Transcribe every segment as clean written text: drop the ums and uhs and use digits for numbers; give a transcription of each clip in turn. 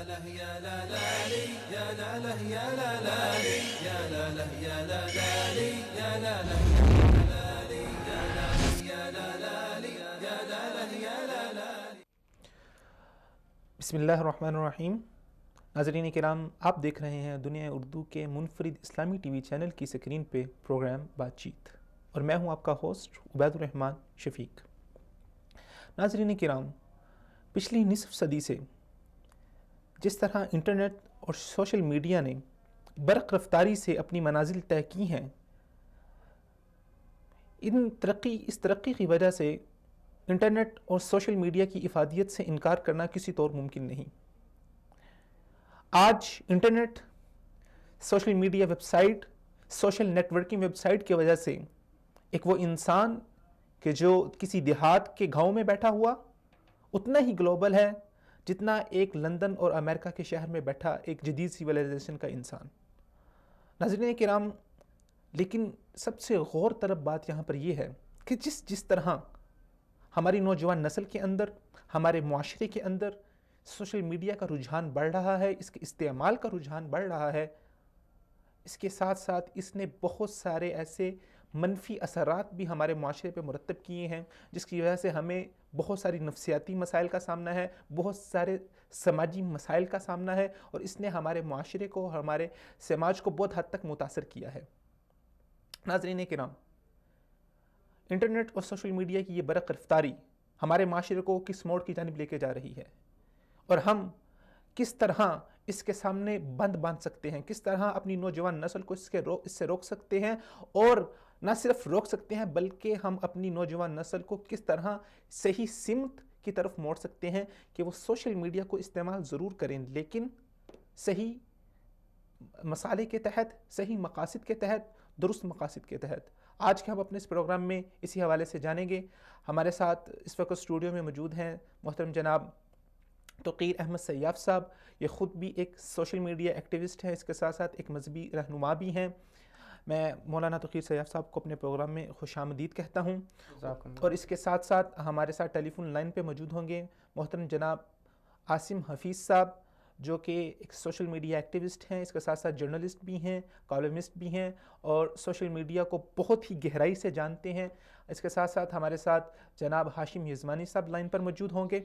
له يا لا لا لي يا لا له يا لا لا لي يا لا له يا لا لا لي يا لا له يا لا لي يا لا له يا لا لا لي يا لا له يا لا لا لي. بسم اللہ الرحمن الرحیم. ناظرین کرام، آپ دیکھ رہے ہیں دنیا اردو کے منفرد اسلامی ٹی وی چینل کی سکرین پہ پروگرام بات چیت، اور میں ہوں آپ کا ہوسٹ عبید الرحمن شفیق. ناظرین کرام، پچھلی نصف صدی سے جس طرح انٹرنیٹ اور سوشل میڈیا نے برق رفتاری سے اپنی منازل طے کی ہیں، اس ترقی کی وجہ سے انٹرنیٹ اور سوشل میڈیا کی افادیت سے انکار کرنا کسی طور ممکن نہیں. آج internet, social media website, social networking website کی وجہ سے ایک وہ انسان کہ جو کسی دیہات کے گاؤں میں بیٹھا ہوا اتنا ہی گلوبل ہے جتنا ایک لندن اور امریکہ کے شہر میں بیٹھا ایک جدید سیولائزیشن کا انسان. ناظرین کرام، لیکن سب سے غور طلب بات یہاں پر یہ ہے کہ جس طرح ہماری نوجوان نسل کے اندر، ہمارے معاشرے کے اندر سوشل میڈیا کا رجحان بڑھ رہا ہے، اس کے استعمال کا رجحان بڑھ رہا ہے، اس کے ساتھ ساتھ اس نے بہت سارے ایسے منفی اثرات بھی ہمارے معاشرے پہ مرتب کیے ہیں، جس کی وجہ سے ہمیں بہت ساری نفسیاتی مسائل کا سامنا ہے، بہت سارے سماجی مسائل کا سامنا ہے، اور اس نے ہمارے معاشرے کو، ہمارے سماج کو بہت حد تک متاثر کیا ہے. ناظرین کرام، انٹرنیٹ اور سوشل میڈیا کی یہ برق رفتاری ہمارے معاشرے کو کس موڑ کی جانب لے کے جا رہی ہے، اور ہم کس طرح اس کے سامنے بند باندھ سکتے ہیں، کس طرح اپنی نوجوان نسل کو اس سے روک سکتے ہیں، اور نہ صرف روک سکتے ہیں بلکہ ہم اپنی نوجوان نسل کو کس طرح صحیح سمت کی طرف موڑ سکتے ہیں کہ وہ سوشل میڈیا کو استعمال ضرور کریں، لیکن صحیح مسالے کے تحت، صحیح مقاصد کے تحت، درست مقاصد کے تحت. آج کے ہم اپنے اس پروگرام میں اسی حوالے سے جانیں گے. ہمارے ساتھ اس وقت اسٹوڈیو میں موجود ہیں محترم جناب توقیر احمد سیاف صاحب. یہ خود بھی ایک سوشل میڈیا ایکٹیوسٹ ہیں، اس کے ساتھ ساتھ ایک مذہبی رہنما بھی ہیں. میں مولانا توقیر سیاف صاحب کو اپنے پروگرام میں خوش آمدید کہتا ہوں. اور اس کے ساتھ ساتھ ہمارے ساتھ ٹیلی فون لائن پہ موجود ہوں گے محترم جناب عاصم حفیظ صاحب، جو کہ ایک سوشل میڈیا ایکٹیوسٹ ہیں، اس کے ساتھ ساتھ جرنلسٹ بھی ہیں، کالمسٹ بھی ہیں، اور سوشل میڈیا کو بہت ہی گہرائی سے جانتے ہیں. اس کے ساتھ ساتھ ہمارے ساتھ جناب ہاشم یزمانی صاحب لائن پر موجود ہوں گے،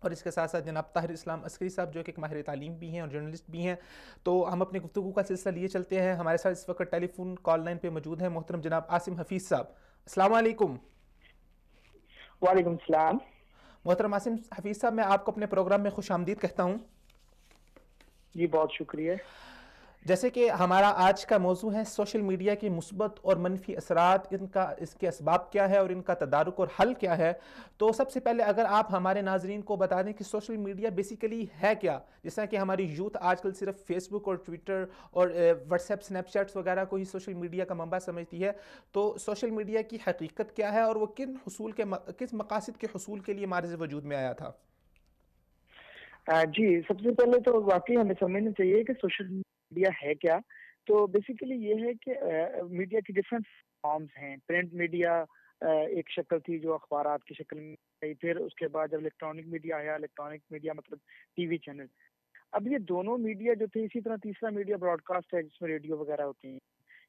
اور اس کے ساتھ ساتھ جناب طاہر اسلام عسکری صاحب، جو کہ ایک ماہر تعلیم بھی ہیں اور جرنلسٹ بھی ہیں. تو ہم اپنی گفتگو کا سلسلہ لیے چلتے ہیں. ہمارے ساتھ اس وقت ٹیلی فون کال لائن پہ موجود ہیں محترم جناب عاصم حفیظ صاحب. السلام علیکم. وعلیکم السلام. محترم عاصم حفیظ صاحب، میں آپ کو اپنے پروگرام میں خوش آمدید کہتا ہوں. جی بہت شکریہ. جیسے کہ ہمارا آج کا موضوع ہے سوشل میڈیا کے مثبت اور منفی اثرات، اس کے اسباب کیا ہے اور ان کا تدارک اور حل کیا ہے. تو سب سے پہلے اگر آپ ہمارے ناظرین کو بتا دیں کہ سوشل میڈیا بیسیکلی ہے کیا. جس طرح کہ ہماری یوتھ آج کل صرف فیس بک اور ٹویٹر اور واٹس ایپ، اسنیپ چیٹس وغیرہ کو ہی سوشل میڈیا کا منبع سمجھتی ہے. تو سوشل میڈیا کی حقیقت کیا ہے اور وہ کس مقاصد کے حصول کے لیے معرض وجود میں آیا تھا؟ جی، سب سے پہلے تو واقعی ہمیں سمجھنا چاہیے کہ سوشل میڈیا ہے کیا. تو بیسیکلی یہ ہے کہ میڈیا کی ڈفرینٹ فارمز ہیں. پرنٹ میڈیا ایک شکل تھی جو اخبارات کی شکل میں آئی، پھر اس کے بعد جب الیکٹرانک میڈیا آیا، الیکٹرانک میڈیا مطلب ٹی وی چینل. اب یہ دونوں میڈیا جو تھے، اسی طرح تیسرا میڈیا براڈ کاسٹ ہے جس میں ریڈیو وغیرہ ہوتی ہیں،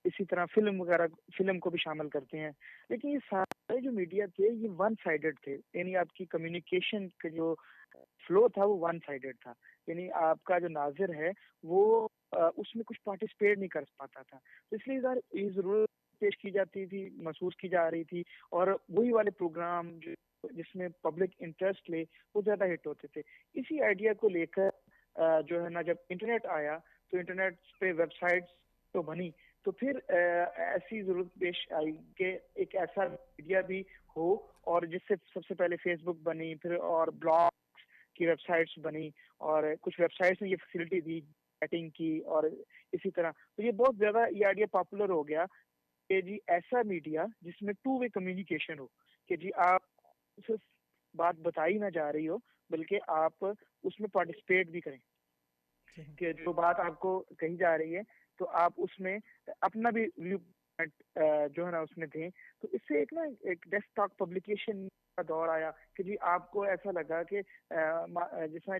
اسی طرح فلم کو بھی شامل کرتے ہیں. لیکن یہ سارے جو میڈیا تھے یہ ون سائیڈڈ تھے، یعنی آپ کی کمیونیکیشن کا جو فلو تھا وہ ون سائیڈڈ تھا. یعنی آپ کا جو ناظر ہے وہ اس میں کچھ پارٹیسپیٹ نہیں کر پاتا تھا. تو اس لیے یہ ضرورت پیش کی جاتی تھی، محسوس کی جا رہی تھی، اور وہی والے پروگرام جس میں پبلک انٹرسٹ لے وہ زیادہ ہٹ ہوتے تھے. اسی آئیڈیا کو لے کر جو ہے نا، جب انٹرنیٹ آیا تو انٹرنیٹ پہ ویب سائٹس تو بنی، تو پھر ایسی ضرورت پیش آئی کہ ایک ایسا میڈیا بھی ہو، اور جس سے سب سے پہلے فیس بک بنی، پھر اور بلاگس کی ویب سائٹس بنی، اور کچھ ویب سائٹس نے یہ فیسلٹی دی چیٹنگ کی، اور اسی طرح تو یہ بہت زیادہ یہ آئیڈیا پاپولر ہو گیا کہ جی ایسا میڈیا جس میں ٹو وے کمیونیکیشن ہو، کہ جی آپ صرف بات بتائی نہ جا رہی ہو بلکہ آپ اس میں پارٹیسپیٹ بھی کریں، کہ جو بات آپ کو کہی جا رہی ہے تو آپ اس میں اپنا بھی ویو جو ہے نا اس میں دیں. تو اس سے ایک ڈیسک ٹاپ پبلیکیشن کا دور آیا کہ جی آپ کو ایسا لگا کہ جس میں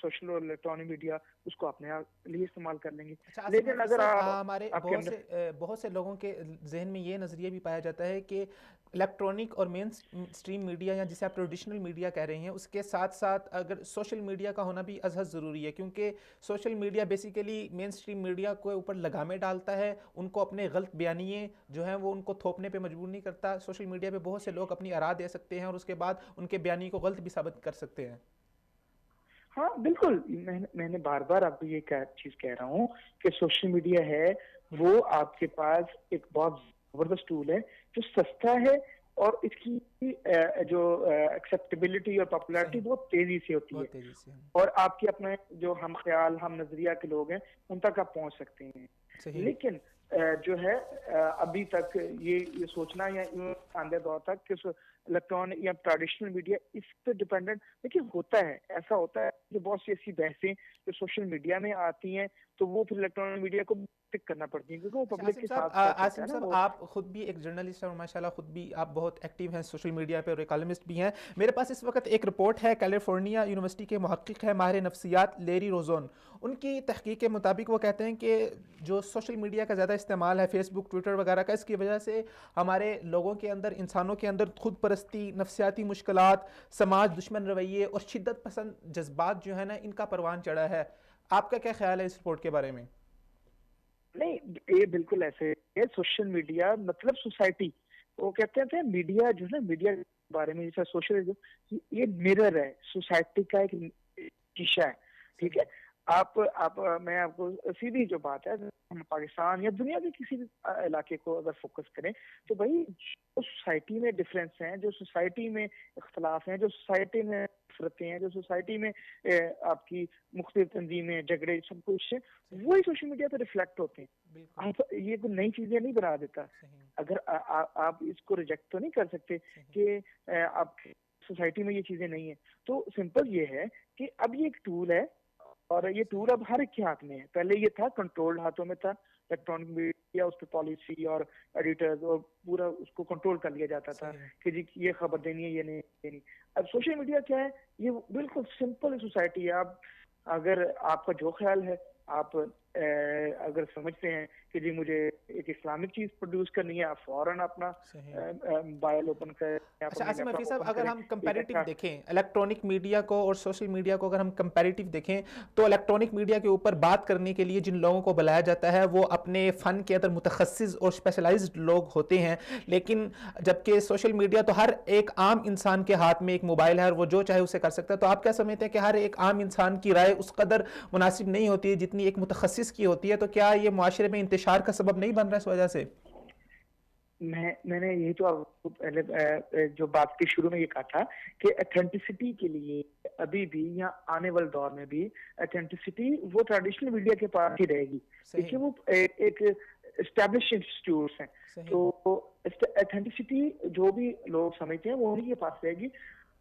سوشل اور الیکٹرانک میڈیا اس کو اپنے لیے استعمال کر لیں گے. اچھا لیکن اگر ہمارے بہت سے لوگوں کے ذہن میں یہ نظریہ بھی پایا جاتا ہے کہ الیکٹرانک اور مین اسٹریم میڈیا یا جسے آپ ٹریڈیشنل میڈیا کہہ رہے ہیں اس کے ساتھ ساتھ اگر سوشل میڈیا کا ہونا بھی از حد ضروری ہے، کیونکہ سوشل میڈیا بیسیکلی مین اسٹریم میڈیا کو اوپر لگامیں ڈالتا ہے، ان کو اپنے غلط بیانیے جو ہیں وہ ان کو تھوپنے پہ مجبور نہیں کرتا. سوشل میڈیا پہ بہت سے لوگ اپنی آراء دے سکتے ہیں اور اس کے بعد ان کے بیانیے کو غلط بھی ثابت کر سکتے ہیں. ہاں بالکل، میں نے بار بار آپ کو یہ چیز کہہ رہا ہوں کہ سوشل میڈیا ہے وہ آپ کے پاس ایک بہت زبردست ٹول ہے جو سستا ہے اور اس کی جو ایکسیپٹیبلٹی اور پاپولیرٹی بہت تیزی سے ہوتی ہے اور آپ کے اپنے جو ہم خیال ہم نظریہ کے لوگ ہیں ان تک آپ پہنچ سکتے ہیں. لیکن جو ہے ابھی تک یہ سوچنا یا آندے دور تک کہ الیکٹرانک یا ٹریڈیشنل میڈیا اس پہ ڈپینڈنٹ دیکھیے ہوتا ہے، ایسا ہوتا ہے کہ بہت سی ایسی بحثیں جو سوشل میڈیا میں آتی ہیں تو وہ پھر الیکٹرانک میڈیا کو پک کرنا پڑتی ہیں کیونکہ وہ پبلک کے ساتھ. عاصم صاحب آپ خود بھی ایک جرنلسٹ ہیں اور ماشاءاللہ خود بھی آپ بہت ایکٹیو ہیں سوشل میڈیا پہ اور ایک کالمسٹ بھی ہیں. میرے پاس اس وقت ایک رپورٹ ہے، کیلیفورنیا یونیورسٹی کے محقق ہے ماہر نفسیات لیری روزون، ان کی تحقیق کے مطابق وہ کہتے ہیں کہ جو سوشل میڈیا کا زیادہ استعمال ہے، فیس بک ٹویٹر وغیرہ کا، اس کی وجہ سے ہمارے لوگوں کے اندر، انسانوں کے اندر خود پرستی، نفسیاتی مشکلات، سماج دشمن رویے اور شدت پسند جذبات جو ہے نا ان کا پروان چڑھا ہے. آپ کا کیا خیال ہے اس رپورٹ کے بارے میں؟ نہیں، یہ بالکل ایسے ہے. سوشل میڈیا مطلب سوسائٹی، وہ کہتے ہیں میڈیا جو ہے نا، میڈیا کے بارے میں جیسا سوشل یہ مرر ہے، سوسائٹی کا ایک شیشہ ہے. ٹھیک ہے، میں آپ کو سیدھی جو بات ہے، ہم پاکستان یا دنیا کے کسی بھی علاقے کو اگر فوکس کریں تو بھائی جو سوسائٹی میں ڈفرینس ہیں، جو سوسائٹی میں اختلاف ہیں، جو سوسائٹی میں نفرتیں ہیں، جو سوسائٹی میں آپ کی مختلف تنظیمیں، جھگڑے، سب کچھ وہی سوشل میڈیا پہ ریفلیکٹ ہوتے ہیں. آپ یہ کوئی نئی چیزیں نہیں بنا دیتا. اگر آپ اس کو ریجیکٹ تو نہیں کر سکتے کہ آپ سوسائٹی میں یہ چیزیں نہیں ہیں. تو سمپل یہ ہے کہ اب یہ ایک ٹول ہے اور یہ ٹول اب ہر ایک کے ہاتھ میں ہے. پہلے یہ تھا کنٹرولڈ ہاتھوں میں تھا، الیکٹرانک میڈیا اس پہ پالیسی اور ایڈیٹرز اور پورا اس کو کنٹرول کر لیا جاتا تھا کہ جی یہ خبر دینی ہے، یہ نہیں دینی. اب سوشل میڈیا کیا ہے؟ یہ بالکل سمپل سوسائٹی ہے. آپ اگر آپ کا جو خیال ہے، آپ اگر سمجھتے ہیں کہ جی مجھے ایک اسلامک چیز پروڈیوس کرنی ہے، آپ فوراً اپنا موبائل اوپن کریں. اچھا عاصم حفیظ صاحب، اگر ہم کمپیریٹیو دیکھیں الیکٹرانک میڈیا کو اور سوشل میڈیا کو، اگر ہم کمپیریٹیو دیکھیں تو الیکٹرانک میڈیا کے اوپر بات کرنے کے لیے جن لوگوں کو بلایا جاتا ہے وہ اپنے فن کے اندر متخصص اور اسپیشلائزڈ لوگ ہوتے ہیں، لیکن جبکہ سوشل میڈیا تو ہر ایک عام انسان کے ہاتھ میں ایک موبائل ہے اور وہ جو چاہے اسے کر سکتا ہے. تو آپ کیا سمجھتے ہیں کہ ہر ایک عام انسان کی رائے اس قدر مناسب نہیں ہوتی جتنی ایک متخصص کی ہوتی ہے؟ تو کیا یہ معاشرے میں انتشار کا سبب نہیں بن رہا اس وجہ سے؟ میں نے یہی تو آپ کو پہلے جو بات کے شروع میں یہ کہا تھا کہ اتھینٹسٹی کے لیے ابھی بھی یا آنے والے دور میں بھی اتھینٹسٹی وہ ٹریڈیشنل میڈیا کے پاس ہی رہے گی، کیونکہ وہ ایک اسٹیبلش انسٹیٹیوٹس ہیں. تو اتھینٹسٹی جو بھی لوگ سمجھتے ہیں وہ انہیں کے پاس رہے گی.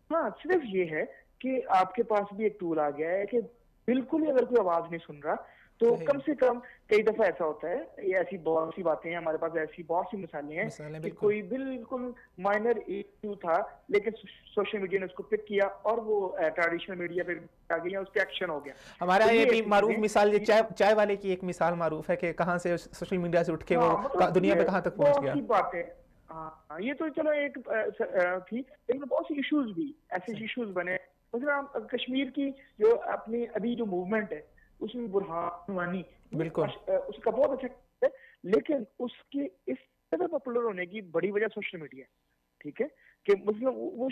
ہاں صرف یہ ہے کہ آپ کے پاس بھی ایک ٹول آ گیا ہے کہ بالکل ہی اگر کوئی آواز نہیں سن رہا تو کم سے کم کئی دفعہ ایسا ہوتا ہے، یہ ایسی بہت سی باتیں ہیں ہمارے پاس، ایسی بہت سی مثالیں ہیں کہ کوئی بالکل مائنر ایشو تھا لیکن سوشل میڈیا نے اس کو پک کیا اور وہ ٹریڈیشنل میڈیا پہ آ گیا، اس پہ ایکشن ہو گیا. ہمارا یہ بھی معروف مثال، یہ چائے والے کی ایک مثال معروف ہے کہ کہاں سے سوشل میڈیا سے اٹھ کے وہ دنیا پہ کہاں تک پہنچ گیا. بات ہے. ہاں یہ تو چلو ایک تھی، لیکن بہت سی ایشوز بھی ایسے ایشوز بنے. مثلا کشمیر کی جو اپنی ابھی جو موومنٹ ہے اس میں برہان وانی بالکل اس کا بہت اچھا ہے، لیکن اس کی اس طرح پاپولر ہونے کی بڑی وجہ سوشل میڈیا ہے. ٹھیک ہے کہ مطلب وہ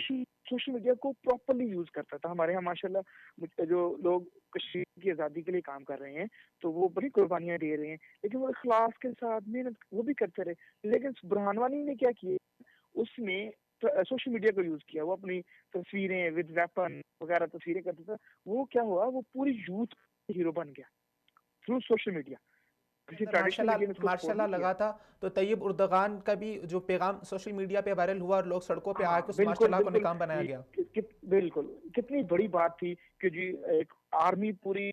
سوشل میڈیا کو پراپرلی یوز کرتا تھا. ہمارے یہاں ماشاءاللہ جو لوگ کشمیر کی آزادی کے لیے کام کر رہے ہیں تو وہ بڑی قربانیاں دے رہے ہیں، لیکن وہ اخلاص کے ساتھ محنت وہ بھی کرتے رہے. لیکن برہان وانی نے کیا کیا؟ اس نے سوشل میڈیا کو یوز کیا. وہ اپنی تصویریں ود ویپن وغیرہ تصویریں کرتا تھا. وہ کیا ہوا؟ وہ پوری یوتھ ہیرو بن گیا تھرو سوشل میڈیا. ماشاءاللہ لگا تھا. تو طیب اردغان کا بھی جو پیغام سوشل میڈیا پہ وائرل ہوا اور لوگ سڑکوں پہ آ کے اس ماشاءاللہ کو نکام بنایا گیا. بالکل کتنی بڑی بات تھی کہ جی ایک آرمی پوری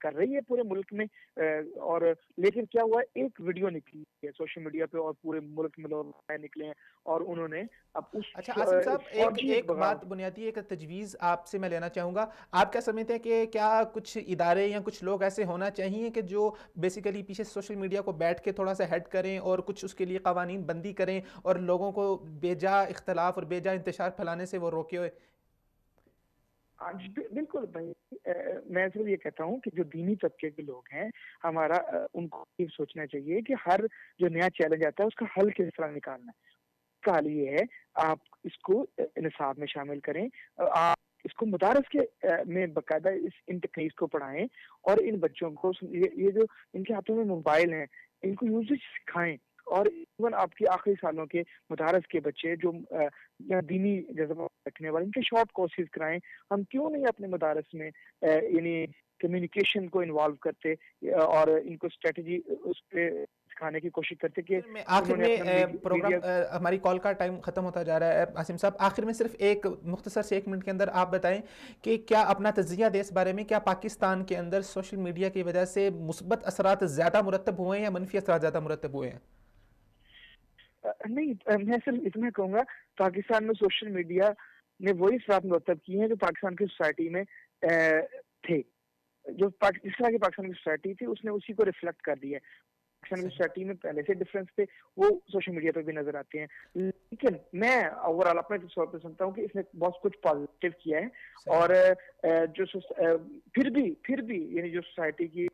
کر رہی ہے پورے ملک میں, اور لیکن کیا ہوا, ایک ویڈیو نکلی ہے سوشل میڈیا پہ اور پورے ملک میں لوگ نکلے ہیں اور انہوں نے اب اس. اچھا عاصم صاحب, ایک بات بنیادی ایک تجویز آپ سے میں لینا چاہوں گا. آپ کیا سمجھتے ہیں کہ کیا کچھ ادارے یا کچھ لوگ ایسے ہونا چاہیے کہ جو بیسیکلی پیچھے سوشل میڈیا کو بیٹھ کے تھوڑا سا ہیڈ کریں اور کچھ اس کے لیے قوانین بندی کریں اور لوگوں کو بے جا اختلاف اور بے جا انتشار پھیلانے سے وہ روکے ہوئے؟ بالکل بھائی, میں صرف یہ کہتا ہوں کہ جو دینی طبقے کے لوگ ہیں ہمارا, ان کو یہ سوچنا چاہیے کہ ہر جو نیا چیلنج آتا ہے اس کا حل کس طرح نکالنا ہے. اس کا حل یہ ہے, آپ اس کو نصاب میں شامل کریں, آپ اس کو مدارس کے میں باقاعدہ ان ٹیکنیکس کو پڑھائیں اور ان بچوں کو یہ جو ان کے ہاتھوں میں موبائل ہیں ان کو یوزیج سکھائیں. اور ایون آپ کی آخری سالوں کے مدارس کے بچے جو دینی جذبہ رکھنے والے, ان کے شارٹ کورسز کرائیں. ہم کیوں نہیں اپنے مدارس میں یعنی کمیونیکیشن کو انوالو کرتے اور ان کو اسٹریٹجی اس پہ سکھانے کی کوشش کرتے کہ آخر میں پروگرام ہماری کال کا ٹائم ختم ہوتا جا رہا ہے. عاصم صاحب, آخر میں صرف ایک مختصر سے 1 منٹ کے اندر آپ بتائیں کہ کیا اپنا تجزیہ دیں اس بارے میں, کیا پاکستان کے اندر سوشل میڈیا کی وجہ سے مثبت اثرات زیادہ مرتب ہوئے ہیں یا منفی اثرات زیادہ مرتب ہوئے ہیں؟ نہیں, میں صرف اتنا کہوں گا پاکستان میں سوشل میڈیا نے وہی اثرات مرتب کیے ہیں جو پاکستان کی سوسائٹی میں تھے. جو اس طرح کی پاکستان کی سوسائٹی تھی اس نے اسی کو ریفلیکٹ کر دیا ہے. پاکستان کی سوسائٹی میں پہلے سے ڈفرینس تھے, وہ سوشل میڈیا پہ بھی نظر آتے ہیں. لیکن میں اوور آل اپنے طور پہ سنتا ہوں کہ اس نے بہت کچھ پازیٹیو کیا ہے. اور جو پھر بھی یعنی جو سوسائٹی کی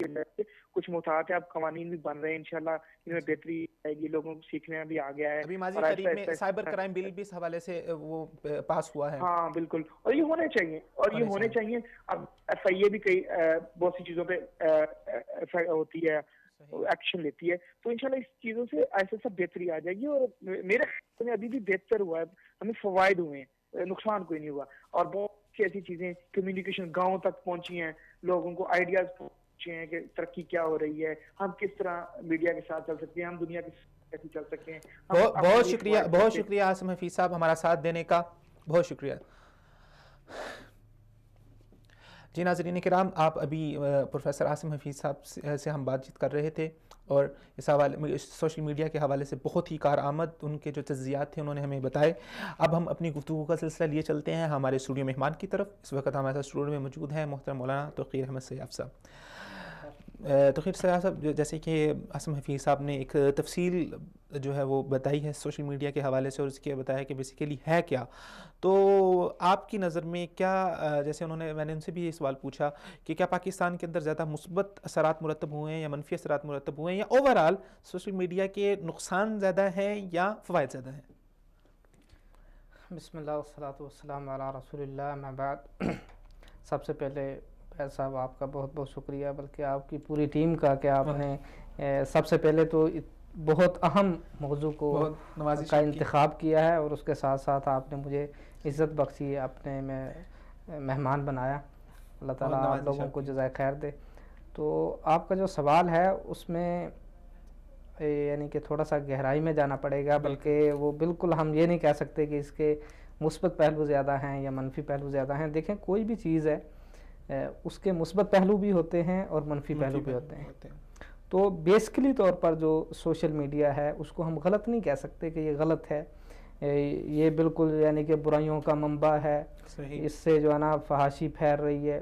کچھ محتاط ہے, اب قوانین بھی بن رہے ہیں, انشاءاللہ ان میں بہتری آئے گی, لوگوں کو سیکھنے میں بھی آ گیا ہے. ابھی ماضی قریب میں سائبر کرائم بل بھی اس حوالے سے وہ پاس ہوا ہے. ہاں بالکل, اور یہ ہونے چاہیے. اب ایف آئی اے بھی کئی بہت سی چیزوں پہ ہوتی ہے, ایکشن لیتی ہے, تو انشاءاللہ اس چیزوں سے ایسا سب بہتری آ جائے گی. اور میرے خیال میں ابھی بھی بہتر ہوا ہے, ہمیں فوائد ہوئے ہیں, نقصان کوئی نہیں ہوا. اور بہت سی ایسی چیزیں, کمیونیکیشن گاؤں تک پہنچی ہیں, لوگوں کو آئیڈیاز پہنچے ہیں کہ ترقی کیا ہو رہی ہے, ہم کس طرح میڈیا کے ساتھ چل سکتے ہیں, ہم دنیا کے ساتھ کیسے چل سکتے ہیں. بہت شکریہ عاصم حفیظ صاحب ہمارا ساتھ دینے کا, بہت شکریہ. جی ناظرین کرام, آپ ابھی پروفیسر عاصم حفیظ صاحب سے ہم بات چیت کر رہے تھے اور اس حوالے سوشل میڈیا کے حوالے سے بہت ہی کارآمد ان کے جو تجزیات تھے انہوں نے ہمیں بتائے. اب ہم اپنی گفتگو کا سلسلہ لیے چلتے ہیں ہمارے اسٹوڈیو مہمان کی طرف. اس وقت ہمارے ساتھ اسٹوڈیو میں موجود ہیں محترم مولانا توقیر احمد سیاف صاحب. توقیر صاحب, جیسے کہ عاصم حفیظ صاحب نے ایک تفصیل جو ہے وہ بتائی ہے سوشل میڈیا کے حوالے سے اور اس کے بتایا کہ بیسیکلی ہے کیا, تو آپ کی نظر میں کیا, جیسے میں نے ان سے بھی یہ سوال پوچھا کہ کیا پاکستان کے اندر زیادہ مثبت اثرات مرتب ہوئے ہیں یا منفی اثرات مرتب ہوئے ہیں, یا اوور آل سوشل میڈیا کے نقصان زیادہ ہیں یا فوائد زیادہ ہیں؟ بسم اللہ والصلاۃ والسلام علی رسول اللہ, اما بعد. سب سے پہلے صاحب آپ کا بہت بہت شکریہ, بلکہ آپ کی پوری ٹیم کا کہ آپ نے سب سے پہلے تو بہت اہم موضوع کا انتخاب کیا ہے اور اس کے ساتھ ساتھ آپ نے مجھے عزت بخشی, اپنے میں مہمان بنایا. اللہ تعالیٰ آپ لوگوں کو جزائے خیر دے. تو آپ کا جو سوال ہے اس میں یعنی کہ تھوڑا سا گہرائی میں جانا پڑے گا, بلکہ وہ بالکل ہم یہ نہیں کہہ سکتے کہ اس کے مثبت پہلو زیادہ ہیں یا منفی پہلو زیادہ ہیں. دیکھیں کوئی بھی چیز ہے اس کے مثبت پہلو بھی ہوتے ہیں اور منفی پہلو بھی ہوتے ہیں. تو بیسکلی طور پر جو سوشل میڈیا ہے اس کو ہم غلط نہیں کہہ سکتے کہ یہ غلط ہے, یہ بالکل یعنی کہ برائیوں کا منبع ہے, اس سے جو ہے نا فحاشی پھیل رہی ہے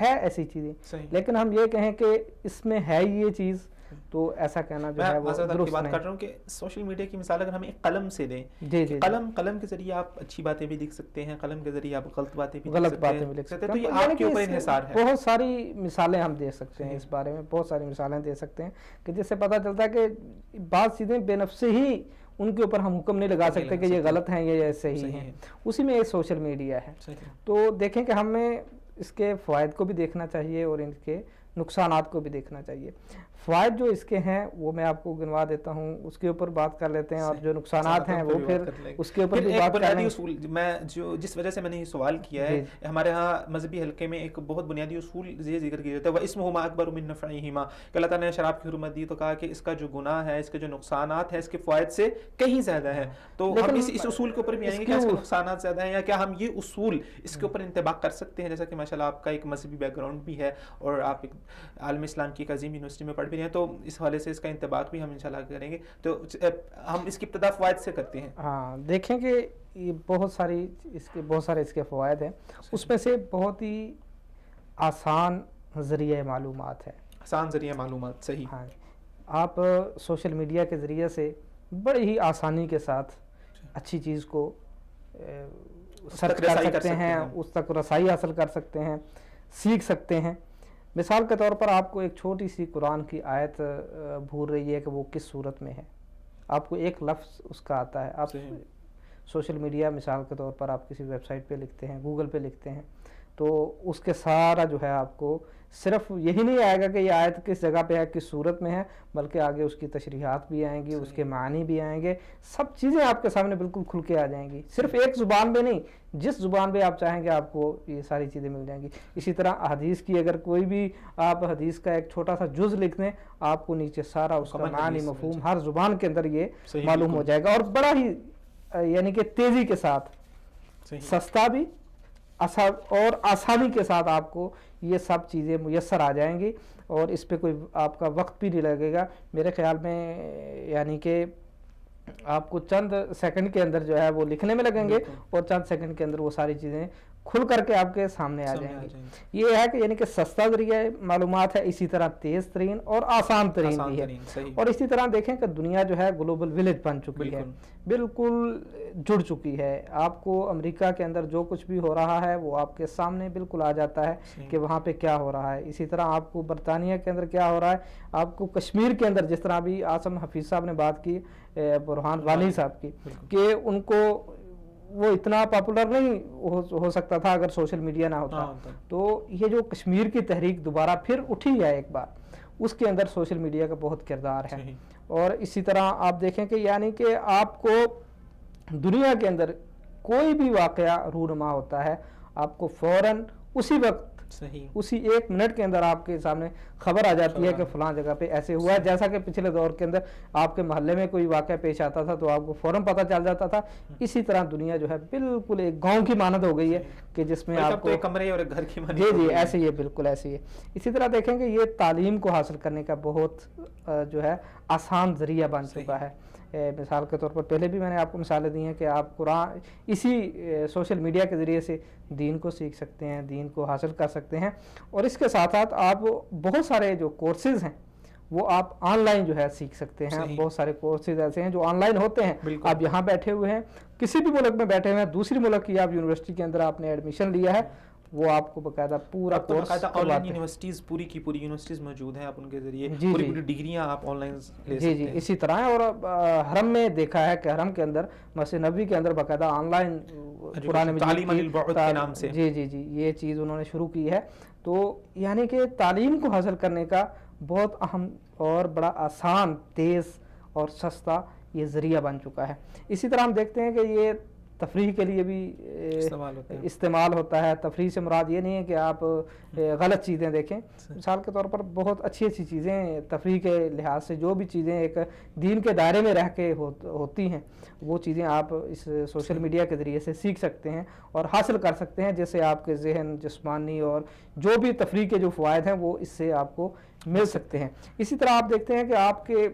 ایسی چیزیں. لیکن ہم یہ کہیں کہ اس میں ہے یہ چیز, تو ایسا کہنا جو ہے وہ درست بات کر رہا ہوں کہ سوشل میڈیا کی مثال اگر ہم ایک قلم سے دیں, قلم کے ذریعے آپ اچھی باتیں بھی لکھ سکتے ہیں, قلم کے ذریعے آپ غلط باتیں بھی لکھ سکتے ہیں, تو یہ آپ کے اوپر انحصار ہے. بہت ساری مثالیں ہم دے سکتے ہیں اس بارے میں, بہت ساری مثالیں دے سکتے ہیں کہ جس سے پتہ چلتا ہے کہ بعض چیزیں بے نفس ہی ان کے اوپر ہم حکم نہیں لگا سکتے کہ یہ غلط ہیں یہ صحیح ہیں. اسی میں یہ سوشل میڈیا ہے. تو دیکھیں کہ ہمیں اس کے فوائد کو بھی دیکھنا چاہیے اور ان کے نقصانات کو بھی دیکھنا چاہیے. فوائد جو اس کے ہیں وہ میں آپ کو گنوا دیتا ہوں, اس کے اوپر بات کر لیتے ہیں, اور جو نقصانات ہیں وہ پھر اس کے اوپر بھی بات کر لیں گے. میں جس وجہ سے میں نے یہ سوال کیا ہے, ہمارے ہاں مذہبی حلقے میں ایک بہت بنیادی اصول یہ ذکر کیا جاتا ہے, وَإِسْمُهُمَا أَكْبَرُ مِن نَفْعِهِمَا, کہ اللہ تعالیٰ نے شراب کی حرمت دی تو کہا کہ اس کا جو گناہ ہے, اس کے جو نقصانات ہیں اس کے فوائد سے کہیں زیادہ ہے. تو ہم اس اصول کے اوپر بھی آئیں گے کہ اس کے نقصانات زیادہ ہیں, یا کیا ہم یہ اصول اس کے اوپر انطباق کر سکتے ہیں, جیسا کہ ماشاءاللہ آپ کا ایک مذہبی بیک گراؤنڈ بھی ہے اور آپ ایک عالم اسلام کی ایک عظیم یونیورسٹی میں پڑھ بھی رہے ہیں, تو اس حوالے سے اس کا انطباق بھی ہم انشاءاللہ کریں گے. تو ہم اس کی ابتدا فوائد سے کرتے ہیں. ہاں دیکھیں کہ یہ بہت سارے اس کے فوائد ہیں, اس میں سے بہت ہی آسان ذریعہ معلومات ہے. آسان ذریعہ معلومات, صحیح. ہاں, آپ سوشل میڈیا کے ذریعے سے بڑے ہی آسانی کے ساتھ اچھی چیز کو سرچ کر سکتے ہیں, اس تک رسائی حاصل کر سکتے ہیں, سیکھ سکتے ہیں. مثال کے طور پر آپ کو ایک چھوٹی سی قرآن کی آیت بھول رہی ہے کہ وہ کس صورت میں ہے, آپ کو ایک لفظ اس کا آتا ہے, آپ سوشل میڈیا مثال کے طور پر آپ کسی ویب سائٹ پہ لکھتے ہیں, گوگل پہ لکھتے ہیں, تو اس کے سارا جو ہے آپ کو صرف یہی نہیں آئے گا کہ یہ آیت کس جگہ پہ ہے, کس صورت میں ہے, بلکہ آگے اس کی تشریحات بھی آئیں گی, اس کے معنی بھی آئیں گے, سب چیزیں آپ کے سامنے بالکل کھل کے آ جائیں گی. صرف ایک زبان پہ نہیں, جس زبان پہ آپ چاہیں گے آپ کو یہ ساری چیزیں مل جائیں گی. اسی طرح حدیث کی اگر کوئی بھی آپ حدیث کا ایک چھوٹا سا جز لکھ دیں, آپ کو نیچے سارا اس کا معنی مفہوم ہر زبان کے اندر یہ معلوم ہو جائے گا, اور بڑا ہی یعنی کہ تیزی کے ساتھ, سستا بھی اور آسانی کے ساتھ آپ کو یہ سب چیزیں میسر آ جائیں گی, اور اس پہ کوئی آپ کا وقت بھی نہیں لگے گا. میرے خیال میں یعنی کہ آپ کو چند سیکنڈ کے اندر جو ہے وہ لکھنے میں لگیں گے, اور چند سیکنڈ کے اندر وہ ساری چیزیں کھل کر کے آپ کے سامنے آ جائیں گی. یہ ہے کہ یعنی کہ سستا ذریعہ معلومات ہے, اسی طرح تیز ترین اور آسان ترین بھی ہے. اور اسی طرح دیکھیں کہ دنیا جو ہے گلوبل ولیج بن چکی ہے, بالکل جڑ چکی ہے. آپ کو امریکہ کے اندر جو کچھ بھی ہو رہا ہے وہ آپ کے سامنے بالکل آ جاتا ہے کہ وہاں پہ کیا ہو رہا ہے. اسی طرح آپ کو برطانیہ کے اندر کیا ہو رہا ہے, آپ کو کشمیر کے اندر, جس طرح بھی عاصم حفیظ صاحب نے بات کی, برہان والی صاحب کی, کہ ان کو وہ اتنا پاپولر نہیں ہو سکتا تھا اگر سوشل میڈیا نہ ہوتا. تو یہ جو کشمیر کی تحریک دوبارہ پھر اٹھی ہے ایک بار, اس کے اندر سوشل میڈیا کا بہت کردار ہے. اور اسی طرح آپ دیکھیں کہ یعنی کہ آپ کو دنیا کے اندر کوئی بھی واقعہ رونما ہوتا ہے, آپ کو فوراً اسی وقت اسی ایک منٹ کے اندر آپ کے سامنے خبر آ جاتی ہے کہ فلاں جگہ پہ ایسے ہوا ہے. جیسا کہ پچھلے دور کے اندر آپ کے محلے میں کوئی واقعہ پیش آتا تھا تو آپ کو فوراً پتہ چل جاتا تھا, اسی طرح دنیا جو ہے بالکل ایک گاؤں کی مانند ہو گئی ہے کہ جس میں آپ کو کمرے اور گھر کی جی ایسے ہی ہے, بالکل ایسے ہی ہے. اسی طرح دیکھیں کہ یہ تعلیم کو حاصل کرنے کا بہت جو ہے آسان ذریعہ بن چکا ہے. مثال کے طور پر پہلے بھی میں نے آپ کو مثالیں دی ہیں کہ آپ قرآن اسی سوشل میڈیا کے ذریعے سے دین کو سیکھ سکتے ہیں, دین کو حاصل کر سکتے ہیں. اور اس کے ساتھ ساتھ آپ بہت سارے جو کورسز ہیں وہ آپ آن لائن جو ہے سیکھ سکتے ہیں. بہت سارے کورسز ایسے ہیں جو آن لائن ہوتے ہیں. آپ یہاں بیٹھے ہوئے ہیں, کسی بھی ملک میں بیٹھے ہوئے ہیں, دوسری ملک کی آپ یونیورسٹی کے اندر آپ نے ایڈمیشن لیا ہے, وہ آپ کو باقاعدہ پورا کورس آن لائن یونیورسٹیز پوری کی پوری یونیورسٹیز موجود ہیں, آپ ان کے ذریعے پوری پوری ڈگریاں آپ آن لائن لے سکتے ہیں. جی اسی طرح ہے. اور حرم میں دیکھا ہے کہ حرم کے اندر مسجد نبوی کے اندر باقاعدہ آن لائن قرآن تعلیم البعد کے نام سے جی یہ چیز انہوں نے شروع کی ہے. تو یعنی کہ تعلیم کو حاصل کرنے کا بہت اہم اور بڑا آسان, تیز اور سستا یہ ذریعہ بن چکا ہے. اسی طرح ہم دیکھتے ہیں کہ یہ تفریح کے لیے بھی استعمال ہوتا ہے. تفریح سے مراد یہ نہیں ہے کہ آپ غلط چیزیں دیکھیں. مثال کے طور پر بہت اچھی اچھی چیزیں تفریح کے لحاظ سے, جو بھی چیزیں ایک دین کے دائرے میں رہ کے ہوتی ہیں, وہ چیزیں آپ اس سوشل میڈیا کے ذریعے سے سیکھ سکتے ہیں اور حاصل کر سکتے ہیں, جس سے آپ کے ذہن, جسمانی اور جو بھی تفریح کے جو فوائد ہیں وہ اس سے آپ کو مل سکتے ہیں. اسی طرح آپ دیکھتے ہیں کہ آپ کے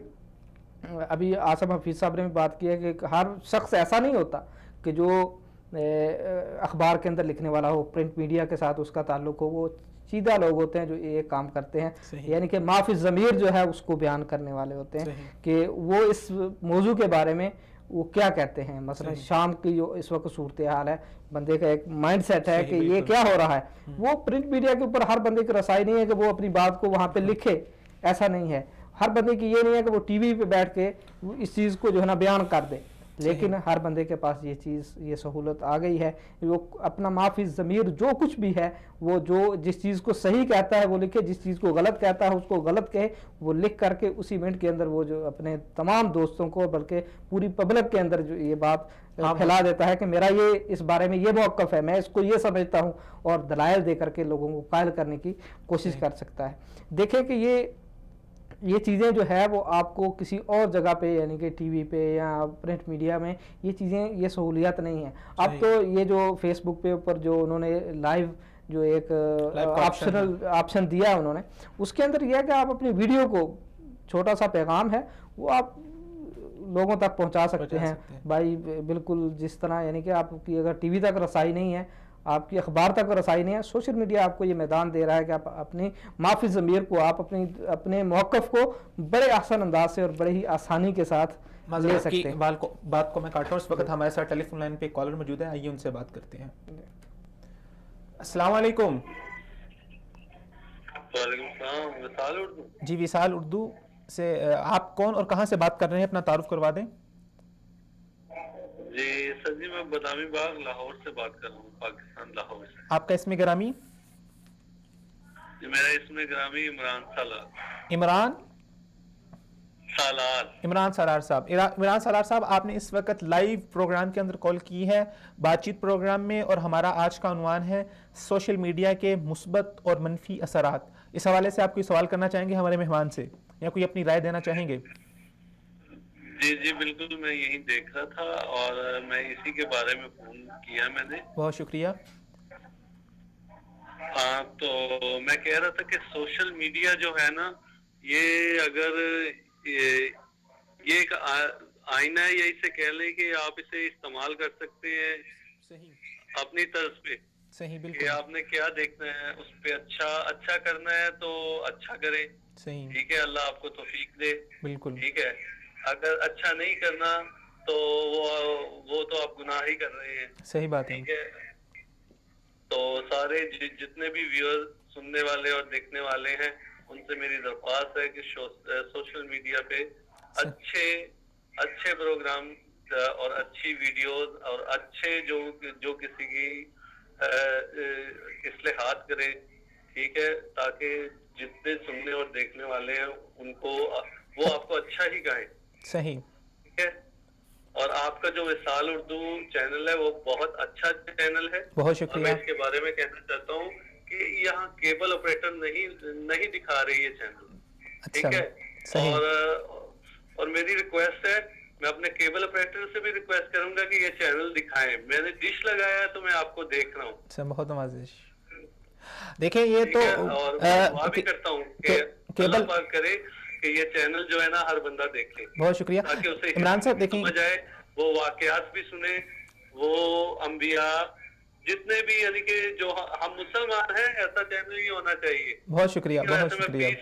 ابھی عاصم حفیظ صاحب نے بھی بات کی ہے کہ ہر شخص ایسا نہیں ہوتا کہ جو اخبار کے اندر لکھنے والا ہو, پرنٹ میڈیا کے ساتھ اس کا تعلق ہو. وہ سیدھا لوگ ہوتے ہیں جو یہ کام کرتے ہیں, یعنی کہ ما فی الضمیر جو ہے اس کو بیان کرنے والے ہوتے ہیں کہ وہ اس موضوع کے بارے میں وہ کیا کہتے ہیں. مثلا شام کی جو اس وقت صورتحال ہے, بندے کا ایک مائنڈ سیٹ ہے کہ یہ کیا ہو رہا ہے, وہ پرنٹ میڈیا کے اوپر ہر بندے کی رسائی نہیں ہے کہ وہ اپنی بات کو وہاں پہ لکھے, ایسا نہیں ہے. ہر بندے کی یہ نہیں ہے کہ وہ ٹی وی پہ بیٹھ کے اس چیز کو جو ہے نا بیان کر دے. لیکن ہر بندے کے پاس یہ چیز یہ سہولت آ گئی ہے، وہ اپنا معافی ضمیر جو کچھ بھی ہے وہ جو جس چیز کو صحیح کہتا ہے وہ لکھے، جس چیز کو غلط کہتا ہے اس کو غلط کہے، وہ لکھ کر کے اسی منٹ کے اندر وہ جو اپنے تمام دوستوں کو بلکہ پوری پبلک کے اندر جو یہ بات پھیلا دیتا ہے کہ میرا یہ اس بارے میں یہ موقف ہے، میں اس کو یہ سمجھتا ہوں، اور دلائل دے کر کے لوگوں کو قائل کرنے کی کوشش کر سکتا ہے۔ دیکھیں کہ یہ چیزیں جو ہے وہ آپ کو کسی اور جگہ پہ یعنی کہ ٹی وی پہ یا پرنٹ میڈیا میں یہ چیزیں یہ سہولیات نہیں ہیں۔ اب تو یہ جو فیس بک پہ اوپر جو انہوں نے لائیو جو ایک آپشن دیا انہوں نے، اس کے اندر یہ ہے کہ آپ اپنی ویڈیو کو چھوٹا سا پیغام ہے وہ آپ لوگوں تک پہنچا سکتے ہیں بھائی، بالکل جس طرح یعنی کہ آپ کی اگر ٹی وی تک رسائی نہیں ہے، آپ کی اخبار تک رسائی نہیں ہے، سوشل میڈیا آپ کو یہ میدان دے رہا ہے کہ آپ اپنی معافی ضمیر کو، آپ اپنے موقف کو بڑے آسان انداز سے اور بڑے ہی آسانی کے ساتھ لے سکتے ہیں۔ بات کو میں کاٹ رہا ہوں، اس وقت ہمارے ساتھ ٹیلی فون لائن پہ کالر موجود ہے، آئیے ان سے بات کرتے ہیں۔ السلام علیکم۔ وعلیکم السلام، وصال اردو۔ جی وصال اردو سے آپ کون اور کہاں سے بات کر رہے ہیں، اپنا تعارف کروا دیں۔ جی سر جی، میں بادامی باغ لاہور سے بات کر رہا ہوں، پاکستان لاہور سے۔ آپ کا اسم گرامی؟ جی میرا اسم گرامی عمران سالار۔ عمران سالار۔ عمران سالار صاحب، عمران سالار صاحب، آپ نے اس وقت لائیو پروگرام کے اندر کال کی ہے، بات چیت پروگرام میں، اور ہمارا آج کا عنوان ہے سوشل میڈیا کے مثبت اور منفی اثرات۔ اس حوالے سے آپ کوئی سوال کرنا چاہیں گے ہمارے مہمان سے یا کوئی اپنی رائے دینا چاہیں گے؟ جی جی بالکل، میں یہی دیکھ رہا تھا اور میں اسی کے بارے میں فون کیا میں نے۔ بہت شکریہ۔ ہاں تو میں کہہ رہا تھا کہ سوشل میڈیا جو ہے نا، یہ اگر یہ ایک آئینہ ہے، یا اسے کہہ لیں کہ آپ اسے استعمال کر سکتے ہیں اپنی طرز پہ۔ صحیح، بالکل۔ کہ آپ نے کیا دیکھنا ہے، اس پہ اچھا کرنا ہے تو اچھا کرے، صحیح، ٹھیک ہے، اللہ آپ کو توفیق دے، بالکل، ٹھیک ہے۔ اگر اچھا نہیں کرنا تو وہ تو آپ گناہ ہی کر رہے ہیں، صحیح بات ہے۔ ٹھیک ہے۔ تو سارے جتنے بھی ویور سننے والے اور دیکھنے والے ہیں، ان سے میری درخواست ہے کہ سوشل میڈیا پہ اچھے پروگرام اور اچھی ویڈیوز اور اچھے جو کسی کی اصلاحات کرے، ٹھیک ہے، تاکہ جتنے سننے اور دیکھنے والے ہیں ان کو وہ آپ کو اچھا ہی کہیں۔ صحیح، ٹھیک ہے۔ اور آپ کا جو وصال اردو چینل ہے وہ بہت اچھا چینل ہے، بہت شکریہ۔ میں اس کے بارے میں کہنا چاہتا ہوں کہ یہاں کیبل آپریٹر نہیں دکھا رہی ہے چینل، ٹھیک ہے۔ اور میری ریکویسٹ ہے، میں اپنے کیبل آپریٹر سے بھی ریکویسٹ کروں گا کہ یہ چینل دکھائیں۔ میں نے ڈش لگایا ہے تو میں آپ کو دیکھ رہا ہوں۔ بہت نوازش۔ دیکھیں یہ تو اور میں دعا بھی کرتا ہوں کہ اللہ پاک کرے کہ یہ چینل جو ہے نا ہر بندہ دیکھے۔ بہت شکریہ تاکہ اسے عمران صاحب۔ دیکھیں سمجھ آئے، وہ واقعات بھی سنے، وہ انبیاء جتنے بھی، یعنی کہ جو ہم مسلمان ہیں، ایسا چینل ہی ہونا چاہیے۔ بہت شکریہ، بہت شکریہ۔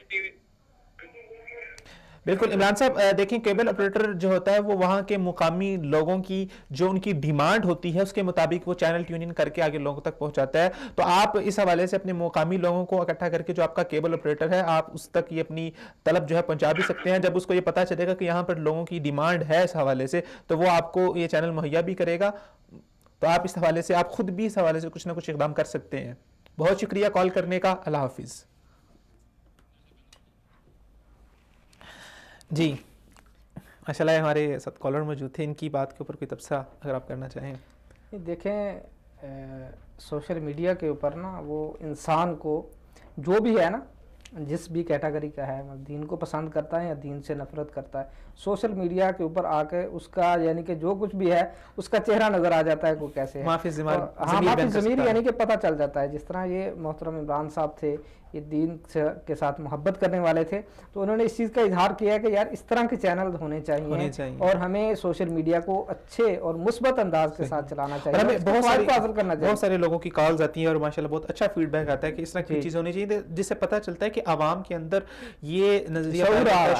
بالکل عمران صاحب، دیکھیں کیبل آپریٹر جو ہوتا ہے وہ وہاں کے مقامی لوگوں کی جو ان کی ڈیمانڈ ہوتی ہے اس کے مطابق وہ چینل ٹیون ان کر کے آگے لوگوں تک پہنچاتا ہے۔ تو آپ اس حوالے سے اپنے مقامی لوگوں کو اکٹھا کر کے جو آپ کا کیبل آپریٹر ہے، آپ اس تک یہ اپنی طلب جو ہے پہنچا بھی سکتے ہیں۔ جب اس کو یہ پتہ چلے گا کہ یہاں پر لوگوں کی ڈیمانڈ ہے اس حوالے سے، تو وہ آپ کو یہ چینل مہیا بھی کرے گا۔ تو آپ اس حوالے سے آپ خود بھی اس حوالے سے کچھ نہ کچھ اقدام کر سکتے ہیں۔ بہت شکریہ کال کرنے کا، اللہ حافظ۔ جی ماشاء اللہ ہمارے ساتھ کالر موجود تھے، ان کی بات کے اوپر کوئی تبصرہ اگر آپ کرنا چاہیں۔ دیکھیں سوشل میڈیا کے اوپر نا وہ انسان کو جو بھی ہے نا، جس بھی کیٹیگری کا ہے، دین کو پسند کرتا ہے یا دین سے نفرت کرتا ہے، سوشل میڈیا کے اوپر آ کے اس کا یعنی کہ جو کچھ بھی ہے اس کا چہرہ نظر آ جاتا ہے کہ وہ کیسے ہے۔ معافی ضمیر یعنی کہ پتہ چل جاتا ہے۔ جس طرح یہ محترم عمران صاحب تھے، یہ دین کے ساتھ محبت کرنے والے تھے، تو انہوں نے اس چیز کا اظہار کیا ہے کہ یار اس طرح کے چینل ہونے چاہیے اور ہمیں سوشل میڈیا کو اچھے اور مثبت انداز کے ساتھ چلانا چاہیے، ہمیں بہت سارے لوگوں کی کالز آتی ہیں اور ماشاءاللہ بہت اچھا فیڈ بیک آتا ہے کہ اس طرح کی چیزیں ہونی چاہیے، جس سے پتہ چلتا ہے کہ عوام کے اندر یہ نظریہ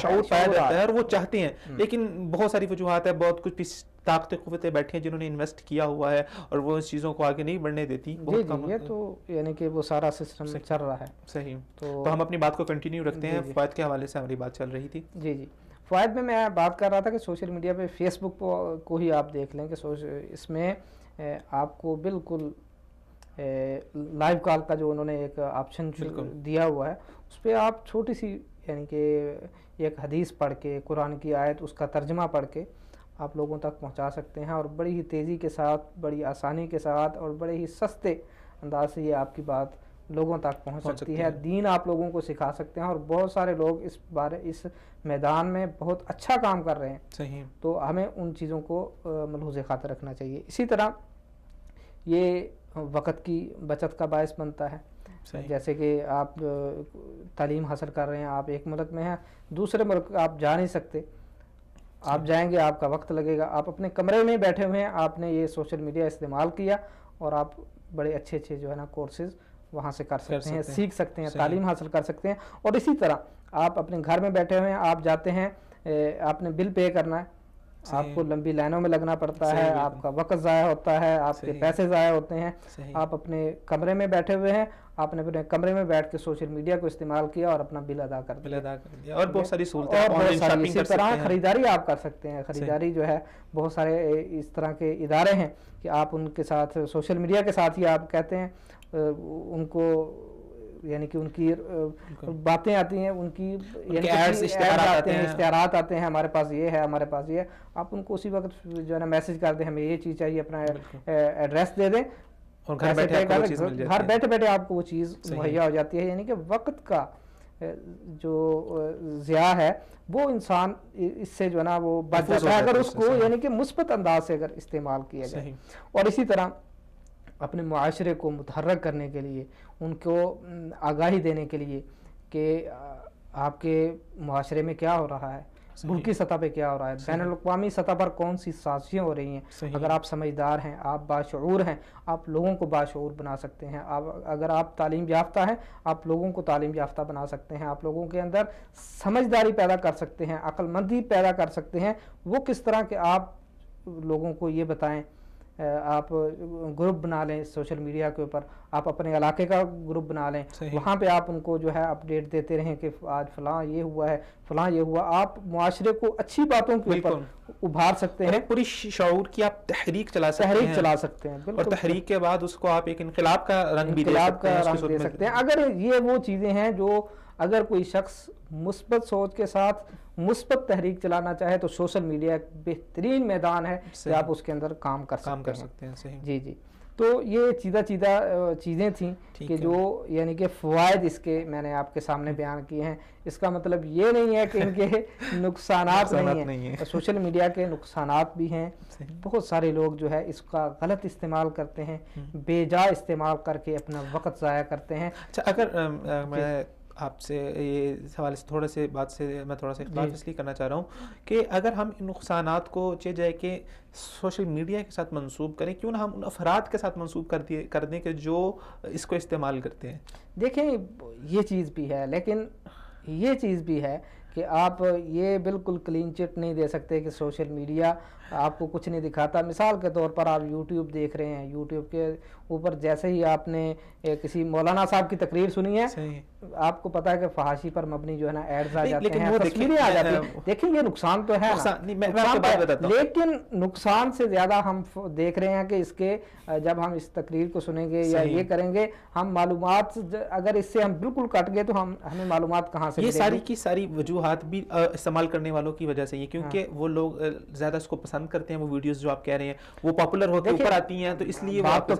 شعور پایا جاتا ہے اور وہ چاہتے ہیں۔ لیکن بہت ساری وجوہات ہے، بہت کچھ طاقتیں قوتیں بیٹھی ہیں جنہوں نے انویسٹ کیا ہوا ہے اور وہ اس چیزوں کو آگے نہیں بڑھنے دیتی۔ یہ تو یعنی کہ وہ سارا سسٹم چل رہا ہے۔ صحیح، تو ہم اپنی بات کو کنٹینیو رکھتے ہیں۔ فوائد کے حوالے سے ہماری بات چل رہی تھی۔ جی فوائد میں بات کر رہا تھا کہ سوشل میڈیا پہ فیس بک کو ہی آپ دیکھ لیں کہ اس میں آپ کو بالکل لائیو کال کا جو انہوں نے ایک آپشن دیا ہوا ہے، اس پہ آپ چھوٹی سی یعنی کہ ایک حدیث پڑھ کے، قرآن کی آیت اس کا ترجمہ پڑھ کے آپ لوگوں تک پہنچا سکتے ہیں، اور بڑی ہی تیزی کے ساتھ، بڑی آسانی کے ساتھ اور بڑے ہی سستے انداز سے یہ آپ کی بات لوگوں تک پہنچ سکتی ہے، دین آپ لوگوں کو سکھا سکتے ہیں، اور بہت سارے لوگ اس میدان میں بہت اچھا کام کر رہے ہیں. صحیح. تو ہمیں ان چیزوں کو ملحوظ خاطر رکھنا چاہیے. اسی طرح یہ وقت کی بچت کا باعث بنتا ہے. جیسے کہ آپ تعلیم حاصل کر رہے ہیں، آپ ایک ملک میں ہیں، دوسرے ملک آپ جا نہیں سکتے، آپ جائیں گے آپ کا وقت لگے گا، آپ اپنے کمرے میں بیٹھے ہوئے ہیں، آپ نے یہ سوشل میڈیا استعمال کیا اور آپ بڑے اچھے اچھے جو ہے نا کورسز وہاں سے کر سکتے ہیں، سیکھ سکتے ہیں، تعلیم حاصل کر سکتے ہیں. اور اسی طرح آپ اپنے گھر میں بیٹھے ہوئے ہیں، آپ جاتے ہیں، آپ نے بل پے کرنا ہے، آپ کو لمبی لائنوں میں لگنا پڑتا ہے، آپ کا وقت ضائع ہوتا ہے، آپ کے پیسے ضائع ہوتے ہیں. آپ اپنے کمرے میں بیٹھے ہوئے ہیں، آپ نے اپنے کمرے میں بیٹھ کے سوشل میڈیا کو استعمال کیا اور اپنا بل ادا کر دیا. اور بہت ساری سہولتیں، اسی طرح خریداری آپ کر سکتے ہیں. خریداری جو ہے بہت سارے اس طرح کے ادارے ہیں کہ آپ ان کے ساتھ سوشل میڈیا کے ساتھ ہی آپ کہتے ہیں، ان کو یعنی کہ ان کی باتیں آتی ہیں، ان کی اشتہارات آتے ہیں، ہمارے پاس یہ ہے، ہمارے پاس یہ ہے، آپ ان کو اسی وقت جو ہے نا میسج کر دیں، ہمیں یہ چیز چاہیے، اپنا ایڈریس دے دیں، اور گھر بیٹھے بیٹھے آپ کو وہ چیز مہیا ہو جاتی ہے. یعنی کہ وقت کا جو ضیاع ہے وہ انسان اس سے جو ہے نا وہ بچ جاتا ہے اگر اس کو یعنی کہ مثبت انداز سے اگر استعمال کیا جائے. اور اسی طرح اپنے معاشرے کو متحرک کرنے کے لیے، ان کو آگاہی دینے کے لیے کہ آپ کے معاشرے میں کیا ہو رہا ہے، ملکی سطح پہ کیا ہو رہا ہے، بین الاقوامی سطح پر کون سی سازشیں ہو رہی ہیں. اگر آپ سمجھدار ہیں، آپ باشعور ہیں، آپ لوگوں کو باشعور بنا سکتے ہیں. اگر آپ تعلیم یافتہ ہیں، آپ لوگوں کو تعلیم یافتہ بنا سکتے ہیں، آپ لوگوں کے اندر سمجھداری پیدا کر سکتے ہیں، عقل مندی پیدا کر سکتے ہیں. وہ کس طرح کہ آپ لوگوں کو یہ بتائیں، آپ گروپ بنا لیں سوشل میڈیا کے اوپر، آپ اپنے علاقے کا گروپ بنا لیں، وہاں پہ آپ ان کو جو ہے اپڈیٹ دیتے رہیں کہ آج فلاں یہ ہوا ہے، فلاں یہ ہوا. آپ معاشرے کو اچھی باتوں کے اوپر ابھار سکتے ہیں، پوری شعور کی آپ تحریک چلا سکتے ہیں. اور تحریک کے بعد اس کو آپ ایک انقلاب کا رنگ بھی دے سکتے ہیں. اگر یہ وہ چیزیں ہیں جو اگر کوئی شخص مثبت سوچ کے ساتھ مثبت تحریک چلانا چاہے تو سوشل میڈیا ایک بہترین میدان ہے کہ آپ اس کے اندر کام کر سکتے ہیں. جی. تو یہ چیزیں تھیں کہ جو یعنی کہ فوائد اس کے میں نے آپ کے سامنے بیان کیے ہیں. اس کا مطلب یہ نہیں ہے کہ ان کے نقصانات نہیں ہیں. سوشل میڈیا کے نقصانات بھی ہیں. بہت سارے لوگ جو ہے اس کا غلط استعمال کرتے ہیں، بے جا استعمال کر کے اپنا وقت ضائع کرتے ہیں. اچھا، اگر میں آپ سے یہ حوالے سے تھوڑا سے بات سے میں تھوڑا سا اختلاف اس لیے کرنا چاہ رہا ہوں کہ اگر ہم ان نقصانات کو چاہے جائے کہ سوشل میڈیا کے ساتھ منسوب کریں، کیوں نہ ہم ان افراد کے ساتھ منسوب کر دیں کہ جو اس کو استعمال کرتے ہیں. دیکھیں یہ چیز بھی ہے، لیکن یہ چیز بھی ہے کہ آپ یہ بالکل کلین چٹ نہیں دے سکتے کہ سوشل میڈیا آپ کو کچھ نہیں دکھاتا. مثال کے طور پر آپ یوٹیوب دیکھ رہے ہیں، یوٹیوب کے اوپر جیسے ہی آپ نے کسی مولانا صاحب کی تقریر سنی ہے، آپ کو پتا ہے کہ فحاشی پر مبنی جو ہے نا ایڈز آ جاتے ہیں، تصویریں آ جاتی ہیں. دیکھیں یہ نقصان تو ہے، لیکن نقصان سے زیادہ ہم دیکھ رہے ہیں کہ اس کے جب ہم اس تقریر کو سنیں گے یا یہ کریں گے، ہم معلومات اگر اس سے ہم بالکل کٹ گئے تو ہمیں معلومات کہاں سے؟ یہ ساری کی ساری وجوہات بھی استعمال کرنے والوں کی وجہ سے، یہ کیونکہ وہ لوگ زیادہ اس کو پسند کرتے ہیں، وہ ویڈیوز جو آپ کہہ رہے ہیں وہ پاپولر ہوتے اوپر آتی ہیں، تو اس لیے بات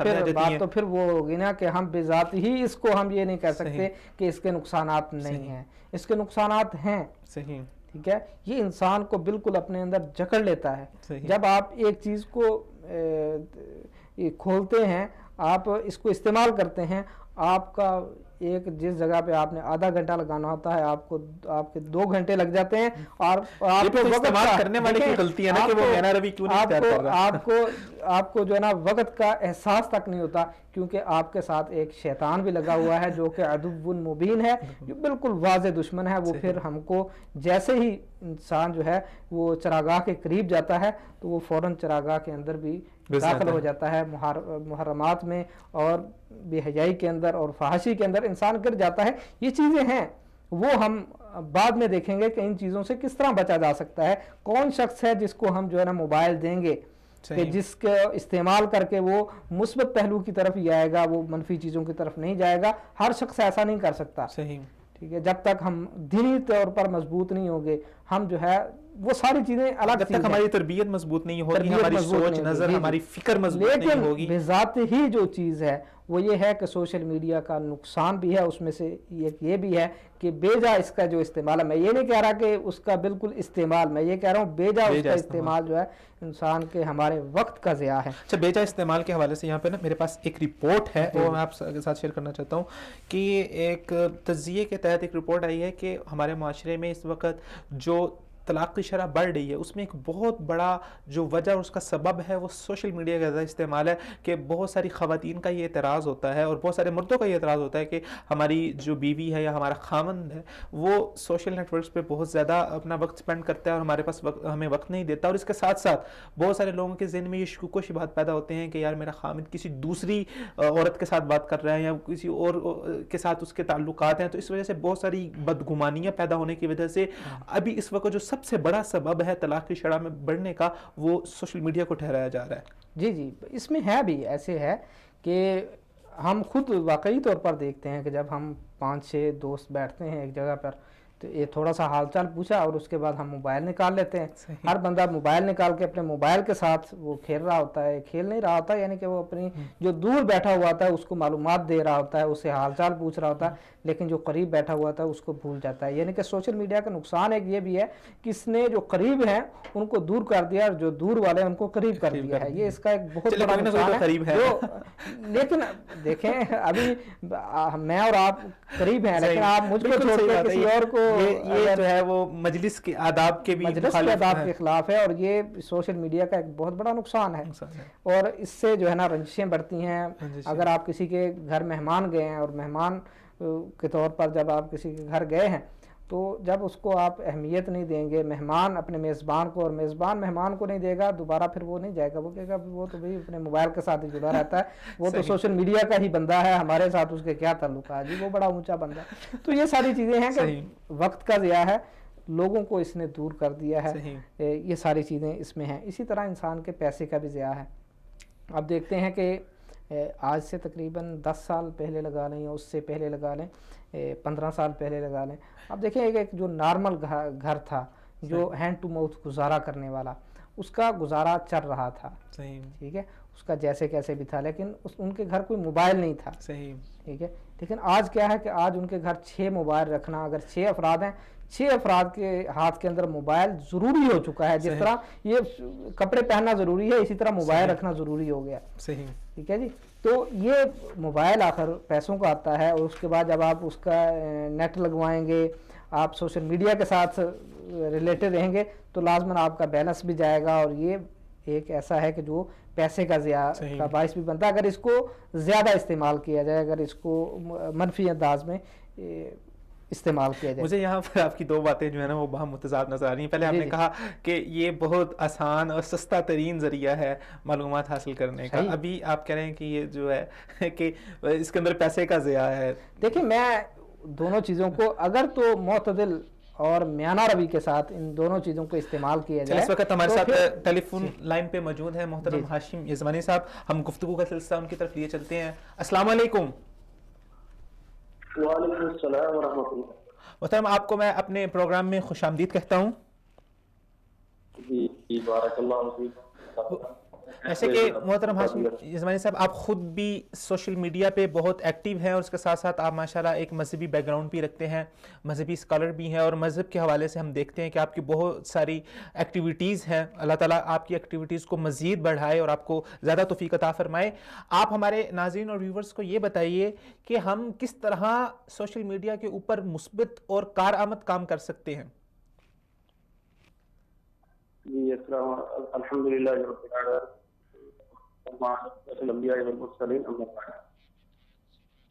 تو پھر وہ ہوگی نا کہ ہم بذات ہی اس کو ہم یہ نہیں کہہ سکتے کہ اس کے نقصانات نہیں ہیں. اس کے نقصانات ہیں. صحیح. ٹھیک ہے. یہ انسان کو بالکل اپنے اندر جکڑ لیتا ہے. جب آپ ایک چیز کو کھولتے ہیں، آپ اس کو استعمال کرتے ہیں، آپ کا ایک جس جگہ پہ آپ نے آدھا گھنٹہ لگانا ہوتا ہے آپ کے 2 گھنٹے لگ جاتے ہیں. اور آپ کو استعمال کرنے والے کی غلطی ہے نا کہ وہ مینا روی کیوں نہیں اختیار کر رہا. آپ کو جو ہے نا وقت کا احساس تک نہیں ہوتا، کیونکہ آپ کے ساتھ ایک شیطان بھی لگا ہوا ہے جو کہ عدو مبین ہے، جو بالکل واضح دشمن ہے. وہ پھر ہم کو جیسے ہی انسان جو ہے وہ چراگاہ کے قریب جاتا ہے تو وہ فوراً چراگاہ کے اندر بھی داخل ہو جاتا ہے، محرمات میں اور بے حیائی کے اندر اور فحاشی کے اندر انسان گر جاتا ہے. یہ چیزیں ہیں وہ ہم بعد میں دیکھیں گے کہ ان چیزوں سے کس طرح بچا جا سکتا ہے. کون شخص ہے جس کو ہم جو ہے نا موبائل دیں گے کہ جس کا استعمال کر کے وہ مثبت پہلو کی طرف ہی آئے گا, وہ منفی چیزوں کی طرف نہیں جائے گا. ہر شخص ایسا نہیں کر سکتا. صحیح. ٹھیک ہے, جب تک ہم دینی طور پر مضبوط نہیں ہوں گے, ہم جو ہے وہ ساری چیزیں الگ, جب تک ہماری تربیت مضبوط نہیں ہوگی, ہماری سوچ نظر, ہماری فکر مضبوط نہیں ہوگی. لیکن بذات ہی جو چیز ہے وہ یہ ہے کہ سوشل میڈیا کا نقصان بھی ہے, اس میں سے یہ بھی ہے کہ بے جا اس کا جو استعمال ہے, میں یہ نہیں کہہ رہا کہ اس کا بالکل استعمال, میں یہ کہہ رہا ہوں بے جا اس کا استعمال جو ہے انسان کے ہمارے وقت کا ضیاع ہے. اچھا, بے جا استعمال کے حوالے سے یہاں پہ نا میرے پاس ایک رپورٹ ہے, وہ میں آپ کے ساتھ شیئر کرنا چاہتا ہوں کہ ایک تجزیے کے تحت ایک رپورٹ آئی ہے کہ ہمارے معاشرے میں اس وقت جو طلاق کی شرح بڑھ رہی ہے, اس میں ایک بہت بڑا جو وجہ اور اس کا سبب ہے وہ سوشل میڈیا کا زیادہ استعمال ہے. کہ بہت ساری خواتین کا یہ اعتراض ہوتا ہے اور بہت سارے مردوں کا یہ اعتراض ہوتا ہے کہ ہماری جو بیوی ہے یا ہمارا خامند ہے وہ سوشل نیٹ ورکس پہ بہت زیادہ اپنا وقت سپینڈ کرتا ہے اور ہمارے پاس ہمیں وقت نہیں دیتا. اور اس کے ساتھ ساتھ بہت سارے لوگوں کے ذہن میں یہ شکوک و شبہات پیدا ہوتے ہیں کہ یار میرا خامند کسی دوسری عورت کے ساتھ بات کر رہا ہے یا کسی اور کے ساتھ اس کے تعلقات ہیں, تو اس وجہ سے بہت ساری بدگمانیاں پیدا ہونے کی وجہ سے ابھی اس وقت جو سب سے بڑا سبب ہے طلاق کی شرح میں بڑھنے کا وہ سوشل میڈیا کو ٹھہرایا جا رہا ہے. جی جی, اس میں ہے بھی ایسے ہے کہ ہم خود واقعی طور پر دیکھتے ہیں کہ جب ہم 5-6 دوست بیٹھتے ہیں ایک جگہ پر تو یہ تھوڑا سا حال چال پوچھا اور اس کے بعد ہم موبائل نکال لیتے ہیں. ہر بندہ موبائل نکال کے اپنے موبائل کے ساتھ وہ کھیل رہا ہوتا ہے, کھیل نہیں رہا ہوتا, یعنی کہ وہ اپنی جو دور بیٹھا ہوا ہوتا ہے اس کو معلومات دے رہا ہوتا ہے, اس سے حال چال پوچھ رہا ہوتا ہے, لیکن جو قریب بیٹھا ہوا تھا اس کو بھول جاتا ہے. یعنی کہ سوشل میڈیا کا نقصان ایک یہ بھی ہے کہ اس نے جو قریب ہیں ان کو دور کر دیا اور جو دور والے ہیں ان کو قریب کر دیا ہے. یہ اس کا ایک بہت بڑا نقصان ہے. لیکن دیکھیں ابھی میں اور آپ قریب ہیں, لیکن آپ مجھ کو چھوڑ کے کسی اور کو, یہ جو ہے وہ مجلس کے آداب کے بھی آداب کے خلاف ہے اور یہ سوشل میڈیا کا ایک بہت بڑا نقصان ہے. اور اس سے جو ہے نا رنجشیں بڑھتی ہیں. اگر آپ کسی کے گھر مہمان گئے ہیں اور مہمان کے طور پر جب آپ کسی کے گھر گئے ہیں تو جب اس کو آپ اہمیت نہیں دیں گے, مہمان اپنے میزبان کو اور میزبان مہمان کو نہیں دے گا, دوبارہ پھر وہ نہیں جائے گا, وہ کہے گا وہ تو بھائی اپنے موبائل کے ساتھ ہی جڑا رہتا ہے, وہ تو سوشل میڈیا کا ہی بندہ ہے, ہمارے ساتھ اس کے کیا تعلق ہے جی, وہ بڑا اونچا بندہ ہے. تو یہ ساری چیزیں ہیں کہ وقت کا ضیاع ہے, لوگوں کو اس نے دور کر دیا ہے, یہ ساری چیزیں اس میں ہیں. اسی طرح انسان کے پیسے کا بھی ضیاع ہے. اب دیکھتے ہیں کہ آج سے تقریباً 10 سال پہلے لگا لیں یا اس سے پہلے لگا لیں, 15 سال پہلے لگا لیں, اب دیکھیں ایک جو نارمل گھر تھا جو ہینڈ ٹو ماؤتھ گزارا کرنے والا, اس کا گزارا چل رہا تھا, ٹھیک ہے, اس کا جیسے کیسے بھی تھا, لیکن ان کے گھر کوئی موبائل نہیں تھا, ٹھیک ہے. لیکن آج کیا ہے کہ آج ان کے گھر 6 موبائل رکھنا, اگر 6 افراد ہیں 6 افراد کے ہاتھ کے اندر موبائل ضروری ہو چکا ہے. جس طرح یہ کپڑے پہننا ضروری ہے اسی طرح موبائل رکھنا ضروری ہو گیا, ٹھیک ہے جی. تو یہ موبائل آخر پیسوں کا آتا ہے, اور اس کے بعد جب آپ اس کا نیٹ لگوائیں گے, آپ سوشل میڈیا کے ساتھ ریلیٹڈ رہیں گے تو لازماً آپ کا بیلنس بھی جائے گا, اور یہ ایک ایسا ہے کہ جو پیسے کا ضیاع کا باعث بھی بنتا ہے اگر اس کو زیادہ استعمال کیا جائے, اگر اس کو منفی انداز میں استعمال کیا جائے. مجھے یہاں پر آپ کی 2 باتیں جو ہے نا وہ بہت متضاد نظر آ رہی ہیں. پہلے آپ نے کہا کہ یہ بہت آسان اور سستا ترین ذریعہ ہے معلومات حاصل کرنے کا, ابھی آپ کہہ رہے ہیں کہ یہ جو ہے کہ اس کے اندر پیسے کا ضیاع ہے. دیکھیں میں دونوں چیزوں کو اگر تو معتدل اور میانہ روی کے ساتھ ان دونوں چیزوں کو استعمال کیا جائے. اس وقت ہمارے ساتھ ٹیلی فون لائن پہ موجود ہیں محترم ہاشم یزوانی صاحب, ہم گفتگو کا سلسلہ ان کی طرف لیے چلتے ہیں. السلام علیکم. وعلیکم السلام ورحمۃ اللہ. محترم آپ کو میں اپنے پروگرام میں خوش آمدید کہتا ہوں. جی بارک اللہ فیکم. ایسے کہ محترم ہاشم یزوانی صاحب آپ خود بھی سوشل میڈیا پہ بہت ایکٹیو ہیں, اور اس کے ساتھ ساتھ آپ ماشاءاللہ ایک مذہبی بیک گراؤنڈ بھی رکھتے ہیں, مذہبی اسکالر بھی ہیں, اور مذہب کے حوالے سے ہم دیکھتے ہیں کہ آپ کی بہت ساری ایکٹیویٹیز ہیں. اللہ تعالیٰ آپ کی ایکٹیویٹیز کو مزید بڑھائے اور آپ کو زیادہ توفیق عطا فرمائے. آپ ہمارے ناظرین اور ویورز کو یہ بتائیے کہ ہم کس طرح سوشل میڈیا کے اوپر مثبت اور کارآمد کام کر سکتے ہیں. جی الحمدللہ رب العالمین الانبیاء والمرسلین.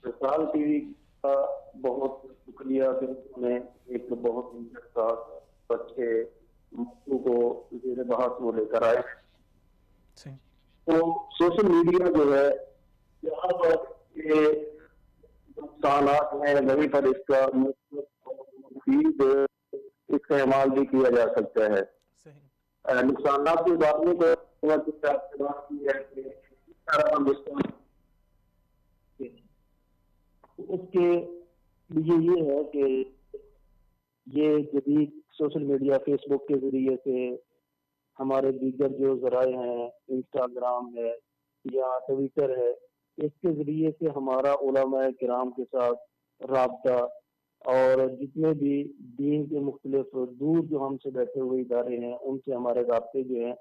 وصال ٹی وی کا بہت شکریہ کہ انہوں نے ایک بہت انتخاب اچھے موضوع کو زیر بحث وہ لے کر آئے. تو سوشل میڈیا جو ہے یہاں پر یہ نقصانات ہیں, وہیں پر اس کا مفید استعمال بھی کیا جا سکتا ہے. نقصانات کی بات نہیں اس کے لیے یہ ہے کہ یہ جدید سوشل میڈیا فیس بک کے ذریعے سے ہمارے دیگر جو ذرائع ہیں انسٹاگرام ہے یا ٹویٹر ہے اس کے ذریعے سے ہمارا علماء کرام کے ساتھ رابطہ اور جتنے بھی دین کے مختلف دور جو ہم سے بیٹھے ہوئے ادارے ہیں ان سے ہمارے رابطے جو ہیں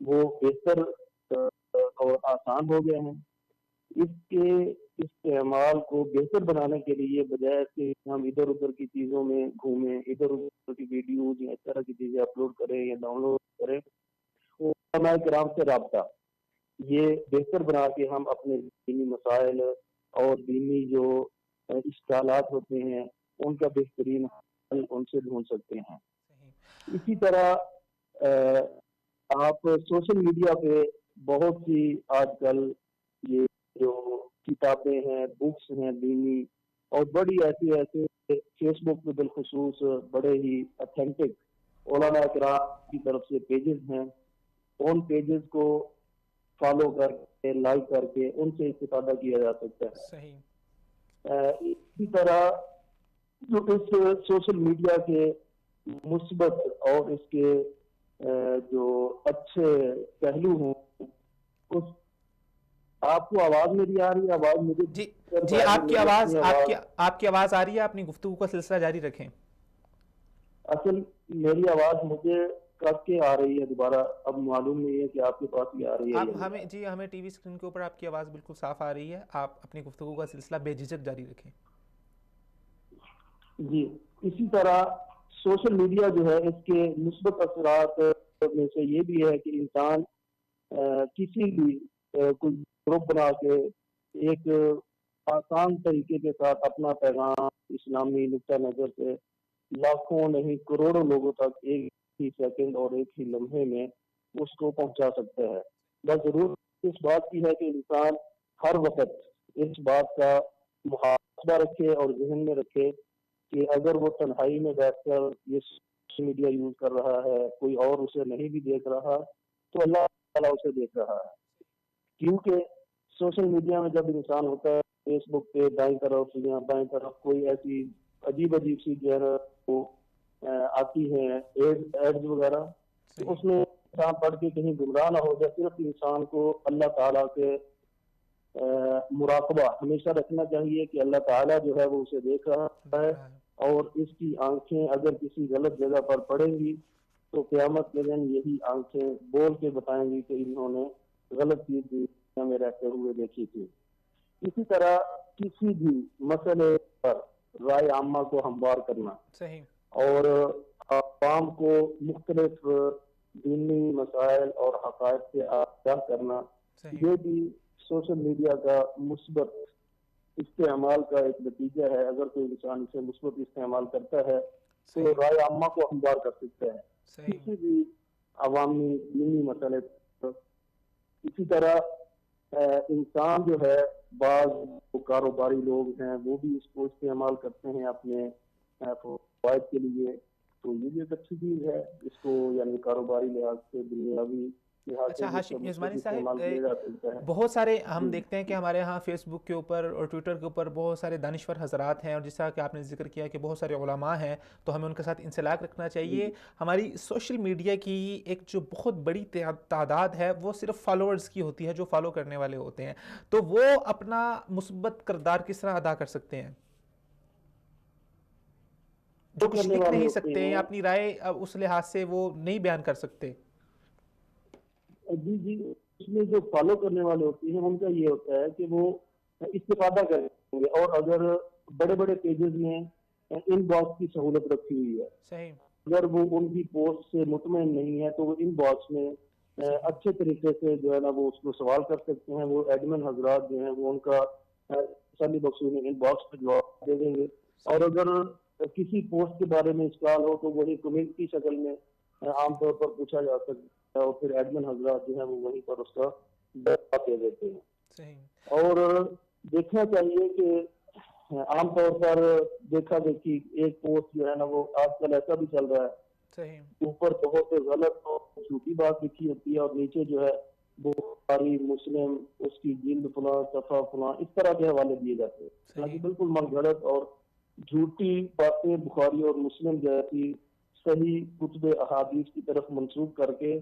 وہ بہتر اور آسان ہو گئے ہیں. اس کے استعمال کو بہتر بنانے کے لیے بجائے کہ ہم ادھر ادھر کی چیزوں میں گھومیں, ادھر ادھر کی ویڈیوز یا اس طرح کی چیزیں اپلوڈ کریں یا ڈاؤن لوڈ کریں, علماء کرام سے رابطہ یہ بہتر بنا کے ہم اپنے دینی مسائل اور دینی جو اشکالات ہوتے ہیں ان کا بہترین حل ان سے ڈھونڈ سکتے ہیں. اسی طرح آپ سوشل میڈیا پہ بہت سی آج کل یہ جو کتابیں ہیں, بکس ہیں دینی, اور بڑی ایسے فیس بک پہ بالخصوص بڑے ہی اتھینٹک علماء کرام کی طرف سے پیجز ہیں. ان پیجز کو فالو کر کے لائک کر کے ان سے استفادہ کیا جا سکتا ہے. اسی طرح جو اس سوشل میڈیا کے مثبت اور اس کے جو اچھے پہلو ہیں اس آپ کو آواز میری آ رہی ہے؟ آواز مجھے جی آپ کی آواز آ رہی ہے. اپنی گفتگو کا سلسلہ جاری رکھیں. اصل میری آواز مجھے کب کے آ رہی ہے دوبارہ, اب معلوم نہیں ہے کہ آپ کے پاس بھی آ رہی ہے. ہمیں ٹی وی اسکرین کے اوپر آپ کی آواز بالکل صاف آ رہی ہے. آپ اپنی گفتگو کا سلسلہ بے جھجک جاری رکھیں. جی اسی طرح سوشل میڈیا جو ہے اس کے مثبت اثرات میں سے یہ بھی ہے کہ انسان کسی بھی کوئی گروپ بنا کے ایک آسان طریقے کے ساتھ اپنا پیغام اسلامی نقطہ نظر سے لاکھوں نہیں کروڑوں لوگوں تک ایک ہی سیکنڈ اور ایک ہی لمحے میں اس کو پہنچا سکتا ہے. بس ضرورت اس بات کی ہے کہ انسان ہر وقت اس بات کا محاسبہ رکھے اور ذہن میں رکھے کہ اگر وہ تنہائی میں بیٹھ کر یہ سوشل میڈیا یوز کر رہا ہے, کوئی اور اسے نہیں بھی دیکھ رہا, تو اللہ تعالیٰ اسے دیکھ رہا ہے. کیونکہ سوشل میڈیا میں جب انسان ہوتا ہے فیس بک پہ دائیں طرف یا بائیں طرف کوئی ایسی عجیب سی جو ہے وہ آتی ہیں ایڈز وغیرہ, تو اس میں انسان پڑھ کے کہیں گمراہ نہ ہو جائے. صرف انسان کو اللہ تعالیٰ کے مراقبہ ہمیشہ رکھنا چاہیے کہ اللہ تعالیٰ جو ہے وہ اسے دیکھ رہا ہے, اور اس کی آنکھیں اگر کسی غلط جگہ پر پڑیں گی تو قیامت کے دن یہی آنکھیں بول کے بتائیں گی کہ انہوں نے غلط چیز دنیا میں رہتے ہوئے دیکھی تھی. اسی طرح کسی بھی مسئلے پر رائے عامہ کو ہموار کرنا اور عوام کو مختلف دینی مسائل اور حقائق سے آگاہ کرنا, یہ بھی سوشل میڈیا کا مثبت استعمال کا ایک نتیجہ ہے. اگر کوئی انسان اسے مثبت استعمال کرتا ہے تو رائے عامہ کو ہموار کر سکتا ہے کسی بھی عوامی دینی مسئلے پر. اسی طرح انسان جو ہے بعض کاروباری لوگ ہیں وہ بھی اس کو استعمال کرتے ہیں اپنے فوائد کے لیے, تو یہ بھی ایک اچھی چیز ہے. اس کو یعنی کاروباری لحاظ سے دنیاوی. اچھا ہاشم یزمانی صاحب, بہت سارے ہم دیکھتے ہیں کہ ہمارے ہاں فیس بک کے اوپر اور ٹویٹر کے اوپر بہت سارے دانشور حضرات ہیں, اور جس طرح کہ آپ نے ذکر کیا کہ بہت سارے علماء ہیں, تو ہمیں ان کے ساتھ انسلاک رکھنا چاہیے. ہماری سوشل میڈیا کی ایک جو بہت بڑی تعداد ہے وہ صرف فالوورز کی ہوتی ہے, جو فالو کرنے والے ہوتے ہیں, تو وہ اپنا مثبت کردار کس طرح ادا کر سکتے ہیں؟ جو کچھ لکھ نہیں سکتے یا اپنی رائے اس لحاظ سے وہ نہیں بیان کر سکتے. جی اس میں جو فالو کرنے والے ہوتے ہیں ان کا یہ ہوتا ہے کہ وہ استفادہ کریں گے, اور اگر بڑے بڑے پیجز میں ان باکس کی سہولت رکھی ہوئی ہے, اگر وہ ان کی پوسٹ سے مطمئن نہیں ہے تو وہ ان باکس میں اچھے طریقے سے جو ہے نا وہ اس کو سوال کر سکتے ہیں. وہ ایڈمن حضرات جو ہیں وہ ان کا تسلی بخشی میں ان باکس پہ جواب دے دیں گے, اور اگر کسی پوسٹ کے بارے میں سوال ہو تو وہی کمنٹ کی شکل میں عام طور پر پوچھا جا سکتا ہے, اور پھر ایڈمن حضرات جو ہیں وہ وہیں پر اس کا جواب دے دیتے ہیں. اور دیکھنا چاہیے کہ عام طور پر دیکھا دیکھی ایک پوسٹ جو ہے نا وہ آج کل ایسا بھی چل رہا ہے، اوپر بہت غلط اور جھوٹی بات لکھی ہوتی ہے اور نیچے جو ہے بخاری مسلم اس کی جلد فلاں صفحہ فلاں اس طرح کے حوالے دیے جاتے ہیں، حالانکہ بالکل من گھڑت اور جھوٹی باتیں بخاری اور مسلم جیسی صحیح کتب احادیث کی طرف منسوخ کر کے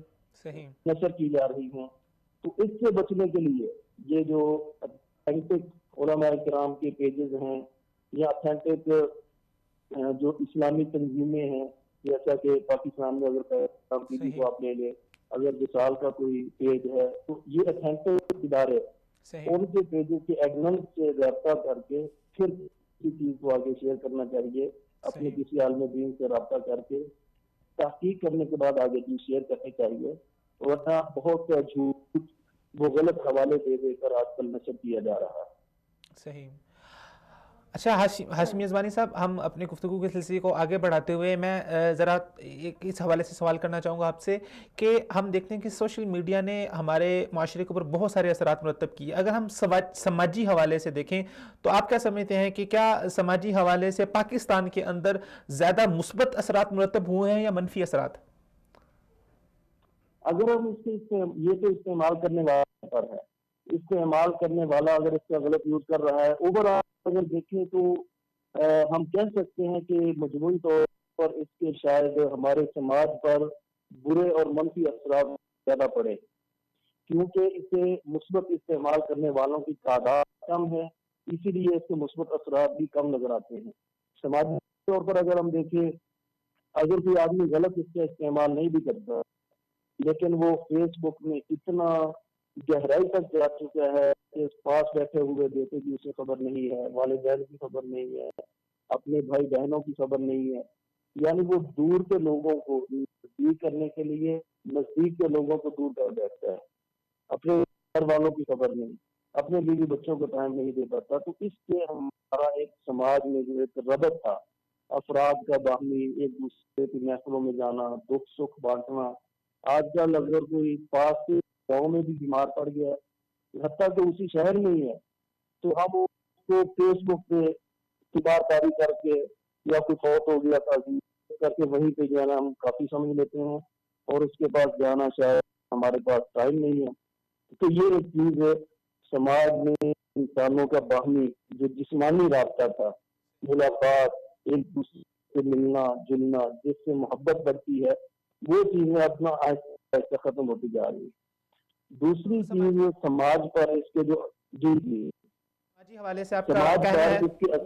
نشر کی جا رہی ہیں۔ تو اس سے بچنے کے لیے یہ جو اتھینٹک علماء کرام کے پیجز ہیں یا اتھینٹک جو اسلامی تنظیمیں ہیں، جیسا کہ پاکستان میں اگر پیغام ٹی وی کو آپ لے لیں، اگر وصال کا کوئی پیج ہے تو یہ اتھینٹک ادارے ان کے پیجز کے ایڈمن سے رابطہ کر کے پھر کسی چیز کو آگے شیئر کرنا چاہیے، اپنے کسی عالم دین سے رابطہ کر کے تحقیق کرنے کے بعد آگے چیز شیئر کرنی چاہیے، ورنہ بہت جھوٹ وہ غلط حوالے دے دے کر آج کل نشر کیا جا رہا ہے۔ صحیح۔ اچھا ہاشمی یزوانی صاحب، ہم اپنے گفتگو کے سلسلے کو آگے بڑھاتے ہوئے میں ذرا اس حوالے سے سوال کرنا چاہوں گا آپ سے کہ ہم دیکھتے ہیں کہ سوشل میڈیا نے ہمارے معاشرے کے اوپر بہت سارے اثرات مرتب کیے۔ اگر ہم سماجی حوالے سے دیکھیں تو آپ کیا سمجھتے ہیں کہ کیا سماجی حوالے سے پاکستان کے اندر زیادہ مثبت اثرات مرتب ہوئے ہیں یا منفی اثرات؟ اگر ہم اس سے یہ تو استعمال کرنے والا پر ہے، استعمال کرنے والا اگر اس کا غلط یوز کر رہا ہے، اوور آل اگر دیکھیں تو ہم کہہ سکتے ہیں کہ مجموعی طور پر اس کے شاید ہمارے سماج پر برے اور منفی اثرات زیادہ پڑے، کیونکہ اسے مثبت استعمال کرنے والوں کی تعداد کم ہے، اسی لیے اس کے مثبت اثرات بھی کم نظر آتے ہیں۔ سماجی طور پر اگر ہم دیکھیں، اگر کوئی آدمی غلط اس کا استعمال نہیں بھی کرتا لیکن وہ فیس بک میں اتنا گہرائی تک جا چکا ہے کہ پاس بیٹھے ہوئے بیٹے کی اسے خبر نہیں ہے، والدین کی خبر نہیں ہے، اپنے بھائی بہنوں کی خبر نہیں ہے، یعنی وہ دور کے لوگوں کو نزدیک کرنے کے لیے نزدیک کے لوگوں کو دور کر بیٹھتا ہے، اپنے گھر والوں کی خبر نہیں، اپنے بیوی بچوں کو ٹائم نہیں دے پاتا۔ تو اس سے ہمارا ایک سماج میں جو ایک ربط تھا افراد کا باہمی، ایک دوسرے کی محفلوں میں جانا، دکھ سکھ بانٹنا، آج کل اگر کوئی پاس کے گاؤں میں بھی بیمار پڑ گیا، حتیٰ کہ اسی شہر میں ہی ہے، تو ہم اس کو فیس بک پہ اخبار کاری کر کے یا کوئی فوت ہو گیا تعزیت کر کے وہیں پہ جانا ہم کافی سمجھ لیتے ہیں، اور اس کے پاس جانا شاید ہمارے پاس ٹائم نہیں ہے۔ تو یہ ایک چیز ہے، سماج میں انسانوں کا باہمی جو جسمانی رابطہ تھا، ملاقات، ایک دوسرے سے ملنا جلنا، جس سے محبت بڑھتی ہے، وہ چیزیں اپنا آہستہ آہستہ ختم ہوتی جا رہی ہے۔ دوسری چیز سماج پر اس کے جو سماجی حوالے سے آپ کا کہنا ہے،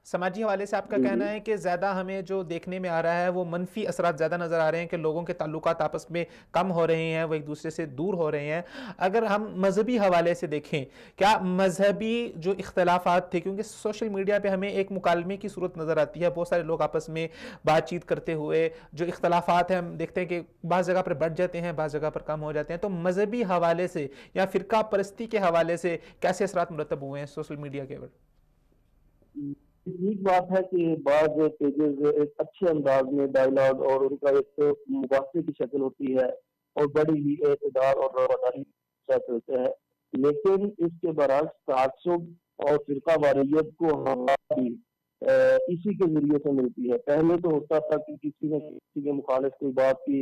سماجی حوالے سے آپ کا کہنا ہے کہ زیادہ ہمیں جو دیکھنے میں آ رہا ہے وہ منفی اثرات زیادہ نظر آ رہے ہیں، کہ لوگوں کے تعلقات آپس میں کم ہو رہے ہیں، وہ ایک دوسرے سے دور ہو رہے ہیں۔ اگر ہم مذہبی حوالے سے دیکھیں، کیا مذہبی جو اختلافات تھے، کیونکہ سوشل میڈیا پہ ہمیں ایک مکالمے کی صورت نظر آتی ہے، بہت سارے لوگ آپس میں بات چیت کرتے ہوئے جو اختلافات ہیں ہم دیکھتے ہیں کہ بعض جگہ پر بڑھ جاتے ہیں، بعض جگہ پر کم ہو جاتے ہیں۔ تو مذہبی حوالے سے یا فرقہ پرستی کے حوالے سے کیسے اثرات مرتب ہوئے ہیں سوشل میڈیا کے اوپر؟ ایک بات ہے کہ بعض پیجز ایک اچھے انداز میں ڈائلاگ اور ان کا ایک مباحثے کی شکل ہوتی ہے اور بڑی ہی اعتدال اور رواداری چلتے ہیں، لیکن اس کے برعکس تعصب اور فرقہ واریت کو ہماری اسی کے ذریعے سے ملتی ہے۔ پہلے تو ہوتا تھا کہ کسی نے کسی کے مخالف کوئی بات کی،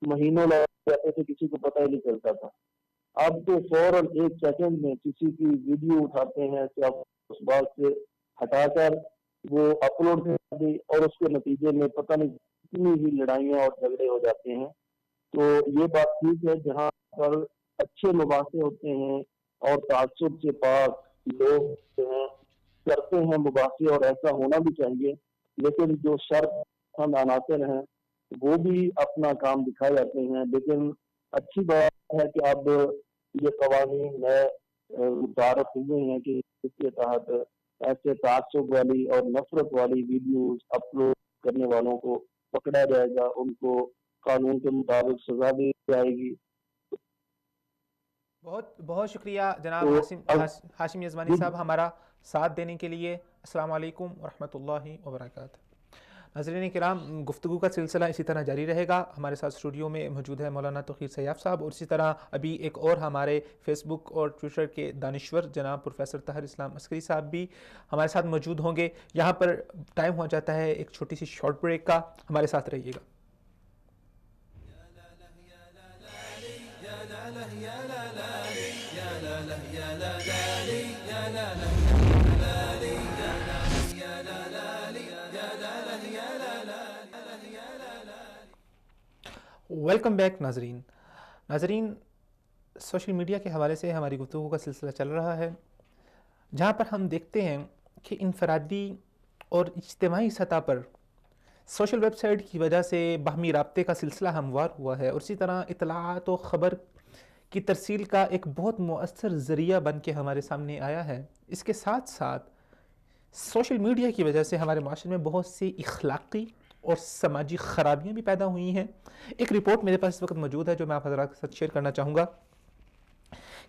مہینوں لگ جاتے تھے، کسی کو پتہ ہی نہیں چلتا تھا۔ اب تو فوراً ایک سیکنڈ میں کسی کی ویڈیو اٹھاتے ہیں کہ آپ اس بات سے ہٹا کر وہ اپلوڈ کر دی، اور اس کے نتیجے میں پتہ نہیں کتنی ہی لڑائیاں اور جھگڑے ہو جاتے ہیں۔ تو یہ بات ٹھیک ہے، جہاں پر اچھے مباحثے ہوتے ہیں اور تعصب سے پاک لوگ جو ہیں کرتے ہیں مباحثے، اور ایسا ہونا بھی چاہیے، لیکن جو شر پسند عناصر ہیں وہ بھی اپنا کام دکھائے جاتے ہیں۔ لیکن اچھی بات ہے کہ اب یہ قوانین نئے متعارف ہوئے ہیں کہ اس کے تحت ایسے تعصب والی اور نفرت والی ویڈیوز اپلوڈ کرنے والوں کو پکڑا جائے گا، ان کو قانون کے مطابق سزا دی جائے گی۔ بہت بہت شکریہ جناب ہاشم یزوانی صاحب ہمارا ساتھ دینے کے لیے۔ السلام علیکم ورحمۃ اللہ وبرکاتہ۔ ناظرین کرام، گفتگو کا سلسلہ اسی طرح جاری رہے گا. ہمارے ساتھ اسٹوڈیو میں موجود ہے مولانا توقیر سیاف صاحب، اور اسی طرح ابھی ایک اور ہمارے فیس بک اور ٹویٹر کے دانشور جناب پروفیسر طاہر اسلام عسکری صاحب بھی ہمارے ساتھ موجود ہوں گے. یہاں پر ٹائم ہو جاتا ہے ایک چھوٹی سی شارٹ بریک کا. ہمارے ساتھ رہیے گا. ویلکم بیک ناظرین، سوشل میڈیا کے حوالے سے ہماری گفتگو کا سلسلہ چل رہا ہے، جہاں پر ہم دیکھتے ہیں کہ انفرادی اور اجتماعی سطح پر سوشل ویب سائٹ کی وجہ سے باہمی رابطے کا سلسلہ ہموار ہوا ہے، اور اسی طرح اطلاعات و خبر کی ترسیل کا ایک بہت مؤثر ذریعہ بن کے ہمارے سامنے آیا ہے. اس کے ساتھ ساتھ سوشل میڈیا کی وجہ سے ہمارے معاشرے میں بہت سی اخلاقی اور سماجی خرابیاں بھی پیدا ہوئی ہیں. ایک رپورٹ میرے پاس اس وقت موجود ہے جو میں آپ حضرات کے ساتھ شیئر کرنا چاہوں گا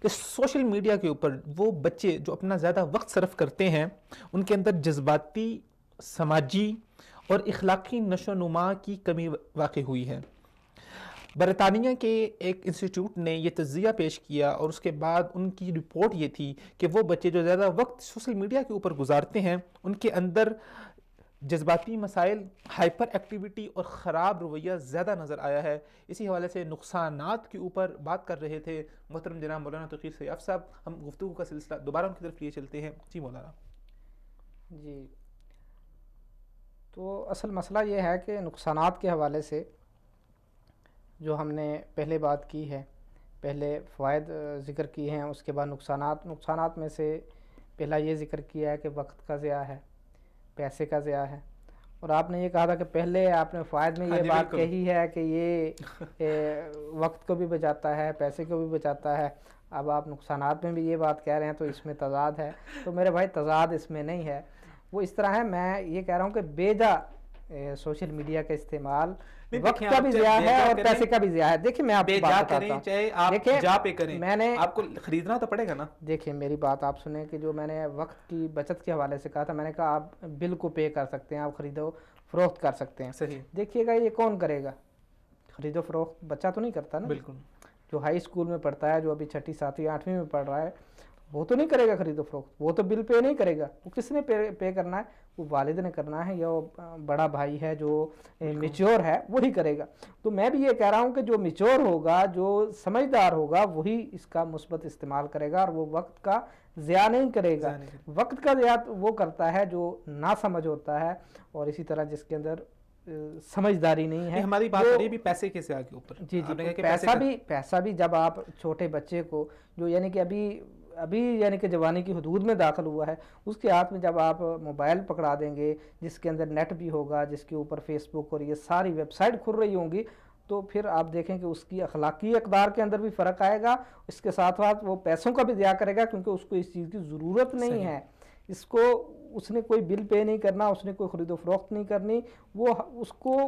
کہ سوشل میڈیا کے اوپر وہ بچے جو اپنا زیادہ وقت صرف کرتے ہیں، ان کے اندر جذباتی، سماجی اور اخلاقی نشو و نما کی کمی واقع ہوئی ہے. برطانیہ کے ایک انسٹیٹیوٹ نے یہ تجزیہ پیش کیا، اور اس کے بعد ان کی رپورٹ یہ تھی کہ وہ بچے جو زیادہ وقت سوشل میڈیا کے اوپر گزارتے ہیں، ان کے اندر جذباتی مسائل، ہائپر ایکٹیویٹی اور خراب رویہ زیادہ نظر آیا ہے. اسی حوالے سے نقصانات کے اوپر بات کر رہے تھے محترم جناب مولانا توقیر سیاف صاحب. ہم گفتگو کا سلسلہ دوبارہ ان کی طرف لیے چلتے ہیں. جی مولانا. جی، تو اصل مسئلہ یہ ہے کہ نقصانات کے حوالے سے جو ہم نے پہلے بات کی ہے، پہلے فوائد ذکر کیے ہیں، اس کے بعد نقصانات میں سے پہلا یہ ذکر کیا ہے کہ وقت کا ضیاع ہے، پیسے کا ضیاع ہے. اور آپ نے یہ کہا تھا کہ پہلے آپ نے فوائد میں یہ بات کہی ہے کہ یہ وقت کو بھی بچاتا ہے، پیسے کو بھی بچاتا ہے. اب آپ نقصانات میں بھی یہ بات کہہ رہے ہیں، تو اس میں تضاد ہے. تو میرے بھائی تضاد اس میں نہیں ہے، وہ اس طرح ہے. میں یہ کہہ رہا ہوں کہ بیجا سوشل میڈیا کا استعمال وقت کا بھی ضیاع ہے اور پیسے کا بھی ضیاع ہے. دیکھیں میں آپ کو بات بتاتا ہوں، چاہے آپ جا پہ کریں، میں نے آپ کو خریدنا تو پڑے گا نا. دیکھیں میری بات آپ سنیں کہ جو میں نے وقت کی بچت کے حوالے سے کہا تھا، میں نے کہا آپ بل کو پے کر سکتے ہیں، آپ خریدو فروخت کر سکتے ہیں. صحیح. دیکھیے گا یہ کون کرے گا؟ خرید و فروخت بچہ تو نہیں کرتا نا. بالکل. جو ہائی اسکول میں پڑھتا ہے، جو ابھی 6ٹھی 7ویں 8ویں میں پڑھ رہا ہے، وہ تو نہیں کرے گا خرید و فروخت. وہ تو بل پے نہیں کرے گا. وہ کس نے پے کرنا ہے؟ وہ والد نے کرنا ہے، یا بڑا بھائی ہے جو میچور ہے وہی کرے گا. تو میں بھی یہ کہہ رہا ہوں کہ جو میچور ہوگا، جو سمجھدار ہوگا، وہی اس کا مثبت استعمال کرے گا، اور وہ وقت کا ضیاع نہیں کرے گا. وقت کا ضیاع وہ کرتا ہے جو نا سمجھ ہوتا ہے، اور اسی طرح جس کے اندر سمجھداری نہیں ہے. ہماری بات ہو رہی ہے پیسے کے ضیاع کے اوپر. جی پیسہ بھی جب آپ چھوٹے بچے کو جو یعنی کہ ابھی یعنی کہ جوانی کی حدود میں داخل ہوا ہے، اس کے ہاتھ میں جب آپ موبائل پکڑا دیں گے جس کے اندر نیٹ بھی ہوگا، جس کے اوپر فیس بک اور یہ ساری ویب سائٹ کھل رہی ہوں گی، تو پھر آپ دیکھیں کہ اس کی اخلاقی اقدار کے اندر بھی فرق آئے گا. اس کے ساتھ ساتھ وہ پیسوں کا بھی ضیاع کرے گا، کیونکہ اس کو اس چیز کی ضرورت نہیں ہے. اس نے کوئی بل پے نہیں کرنا، اس نے کوئی خرید و فروخت نہیں کرنی. وہ اس کو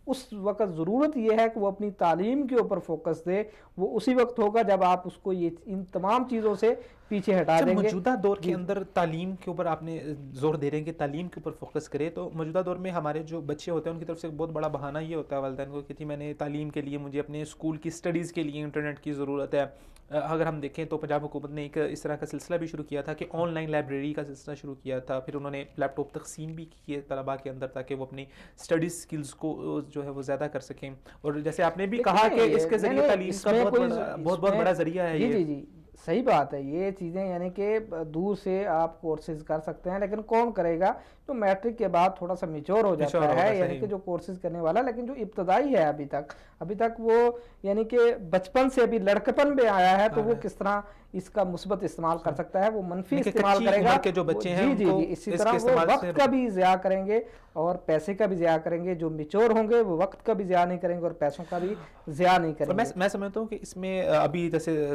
اس وقت ضرورت یہ ہے کہ وہ اپنی تعلیم کے اوپر فوکس دے. وہ اسی وقت ہوگا جب آپ اس کو ان تمام چیزوں سے پیچھے ہٹا دیں گے. موجودہ دور کے اندر تعلیم کے اوپر آپ نے زور دے رہے ہیں کہ تعلیم کے اوپر فوکس کرے، تو موجودہ دور میں ہمارے جو بچے ہوتے ہیں ان کی طرف سے ایک بہت بڑا بہانہ یہ ہوتا ہے والدین کو کہ میں نے تعلیم کے لیے، مجھے اپنے اسکول کی اسٹڈیز کے لیے انٹرنیٹ کی ضرورت ہے. اگر ہم دیکھیں تو پنجاب حکومت نے ایک اس طرح کا سلسلہ بھی شروع کیا تھا کہ آن لائن لائبریری کا سلسلہ شروع کیا تھا. پھر انہوں نے لیپ ٹاپ تقسیم بھی کیے طلباء کے اندر تاکہ وہ اپنی اسٹڈیز سکلز کو جو ہے وہ زیادہ کر سکیں. اور جیسے آپ نے بھی کہا کہ اس کے ذریعے تعلیم کا بہت بڑا ذریعہ ہے. جی صحیح بات ہے. یہ چیزیں یعنی کہ دور سے آپ کورسز کر سکتے ہیں، لیکن کون کرے گا؟ جو میٹرک کے بعد تھوڑا سا میچور ہو جاتا ہے، یعنی کہ جو کورسز کرنے والا. لیکن جو ابتدائی ہے ابھی تک وہ یعنی کہ بچپن سے ابھی لڑکپن میں آیا ہے، تو وہ کس طرح اس کا مثبت استعمال کر سکتا ہے؟ وہ منفی استعمال کرے گا. جو بچے ہیں جی اسی طرح وہ وقت کا بھی ضیاع کریں گے اور پیسے کا بھی ضیاع کریں گے. جو میچور ہوں گے وہ وقت کا بھی ضیاع نہیں کریں گے اور پیسوں کا بھی ضیاع نہیں کریں گے. میں سمجھتا ہوں کہ اس میں ابھی جیسے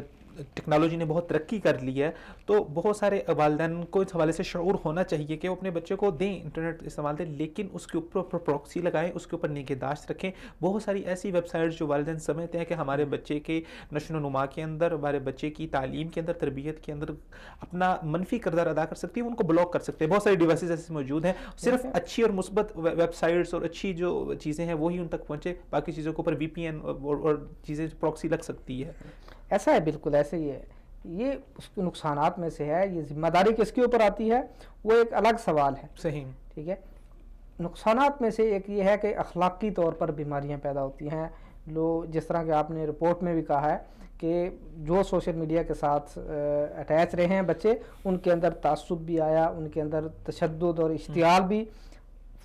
ٹیکنالوجی نے بہت ترقی کر لی ہے، تو بہت سارے والدین کو اس حوالے سے شعور ہونا چاہیے کہ وہ اپنے بچے کو دیں، انٹرنیٹ استعمال دیں، لیکن اس کے اوپر پروکسی لگائیں، اس کے اوپر نگہداشت رکھیں. بہت ساری ایسی ویب سائٹس جو والدین سمجھتے ہیں کہ ہمارے بچے کے نشو و نما کے اندر، ہمارے بچے کی تعلیم کے اندر، تربیت کے اندر اپنا منفی کردار ادا کر سکتی ہیں، ان کو بلاک کر سکتے ہیں. بہت ساری ڈیوائسز ایسے موجود ہیں، صرف اچھی اور مثبت ویب سائٹس اور اچھی جو چیزیں ہیں وہی ان تک پہنچے، باقی چیزوں کے اوپر وی پی این اور چیزیں پروکسی لگ سکتی ہے. ایسا ہے، بالکل ایسے ہی ہے. یہ اس کے نقصانات میں سے ہے. یہ ذمہ داری کس کے اوپر آتی ہے وہ ایک الگ سوال ہے. صحیح، ٹھیک ہے. نقصانات میں سے ایک یہ ہے کہ اخلاقی طور پر بیماریاں پیدا ہوتی ہیں. جس طرح کہ آپ نے رپورٹ میں بھی کہا ہے کہ جو سوشل میڈیا کے ساتھ اٹیچ رہے ہیں بچے، ان کے اندر تعصب بھی آیا، ان کے اندر تشدد اور اشتعال بھی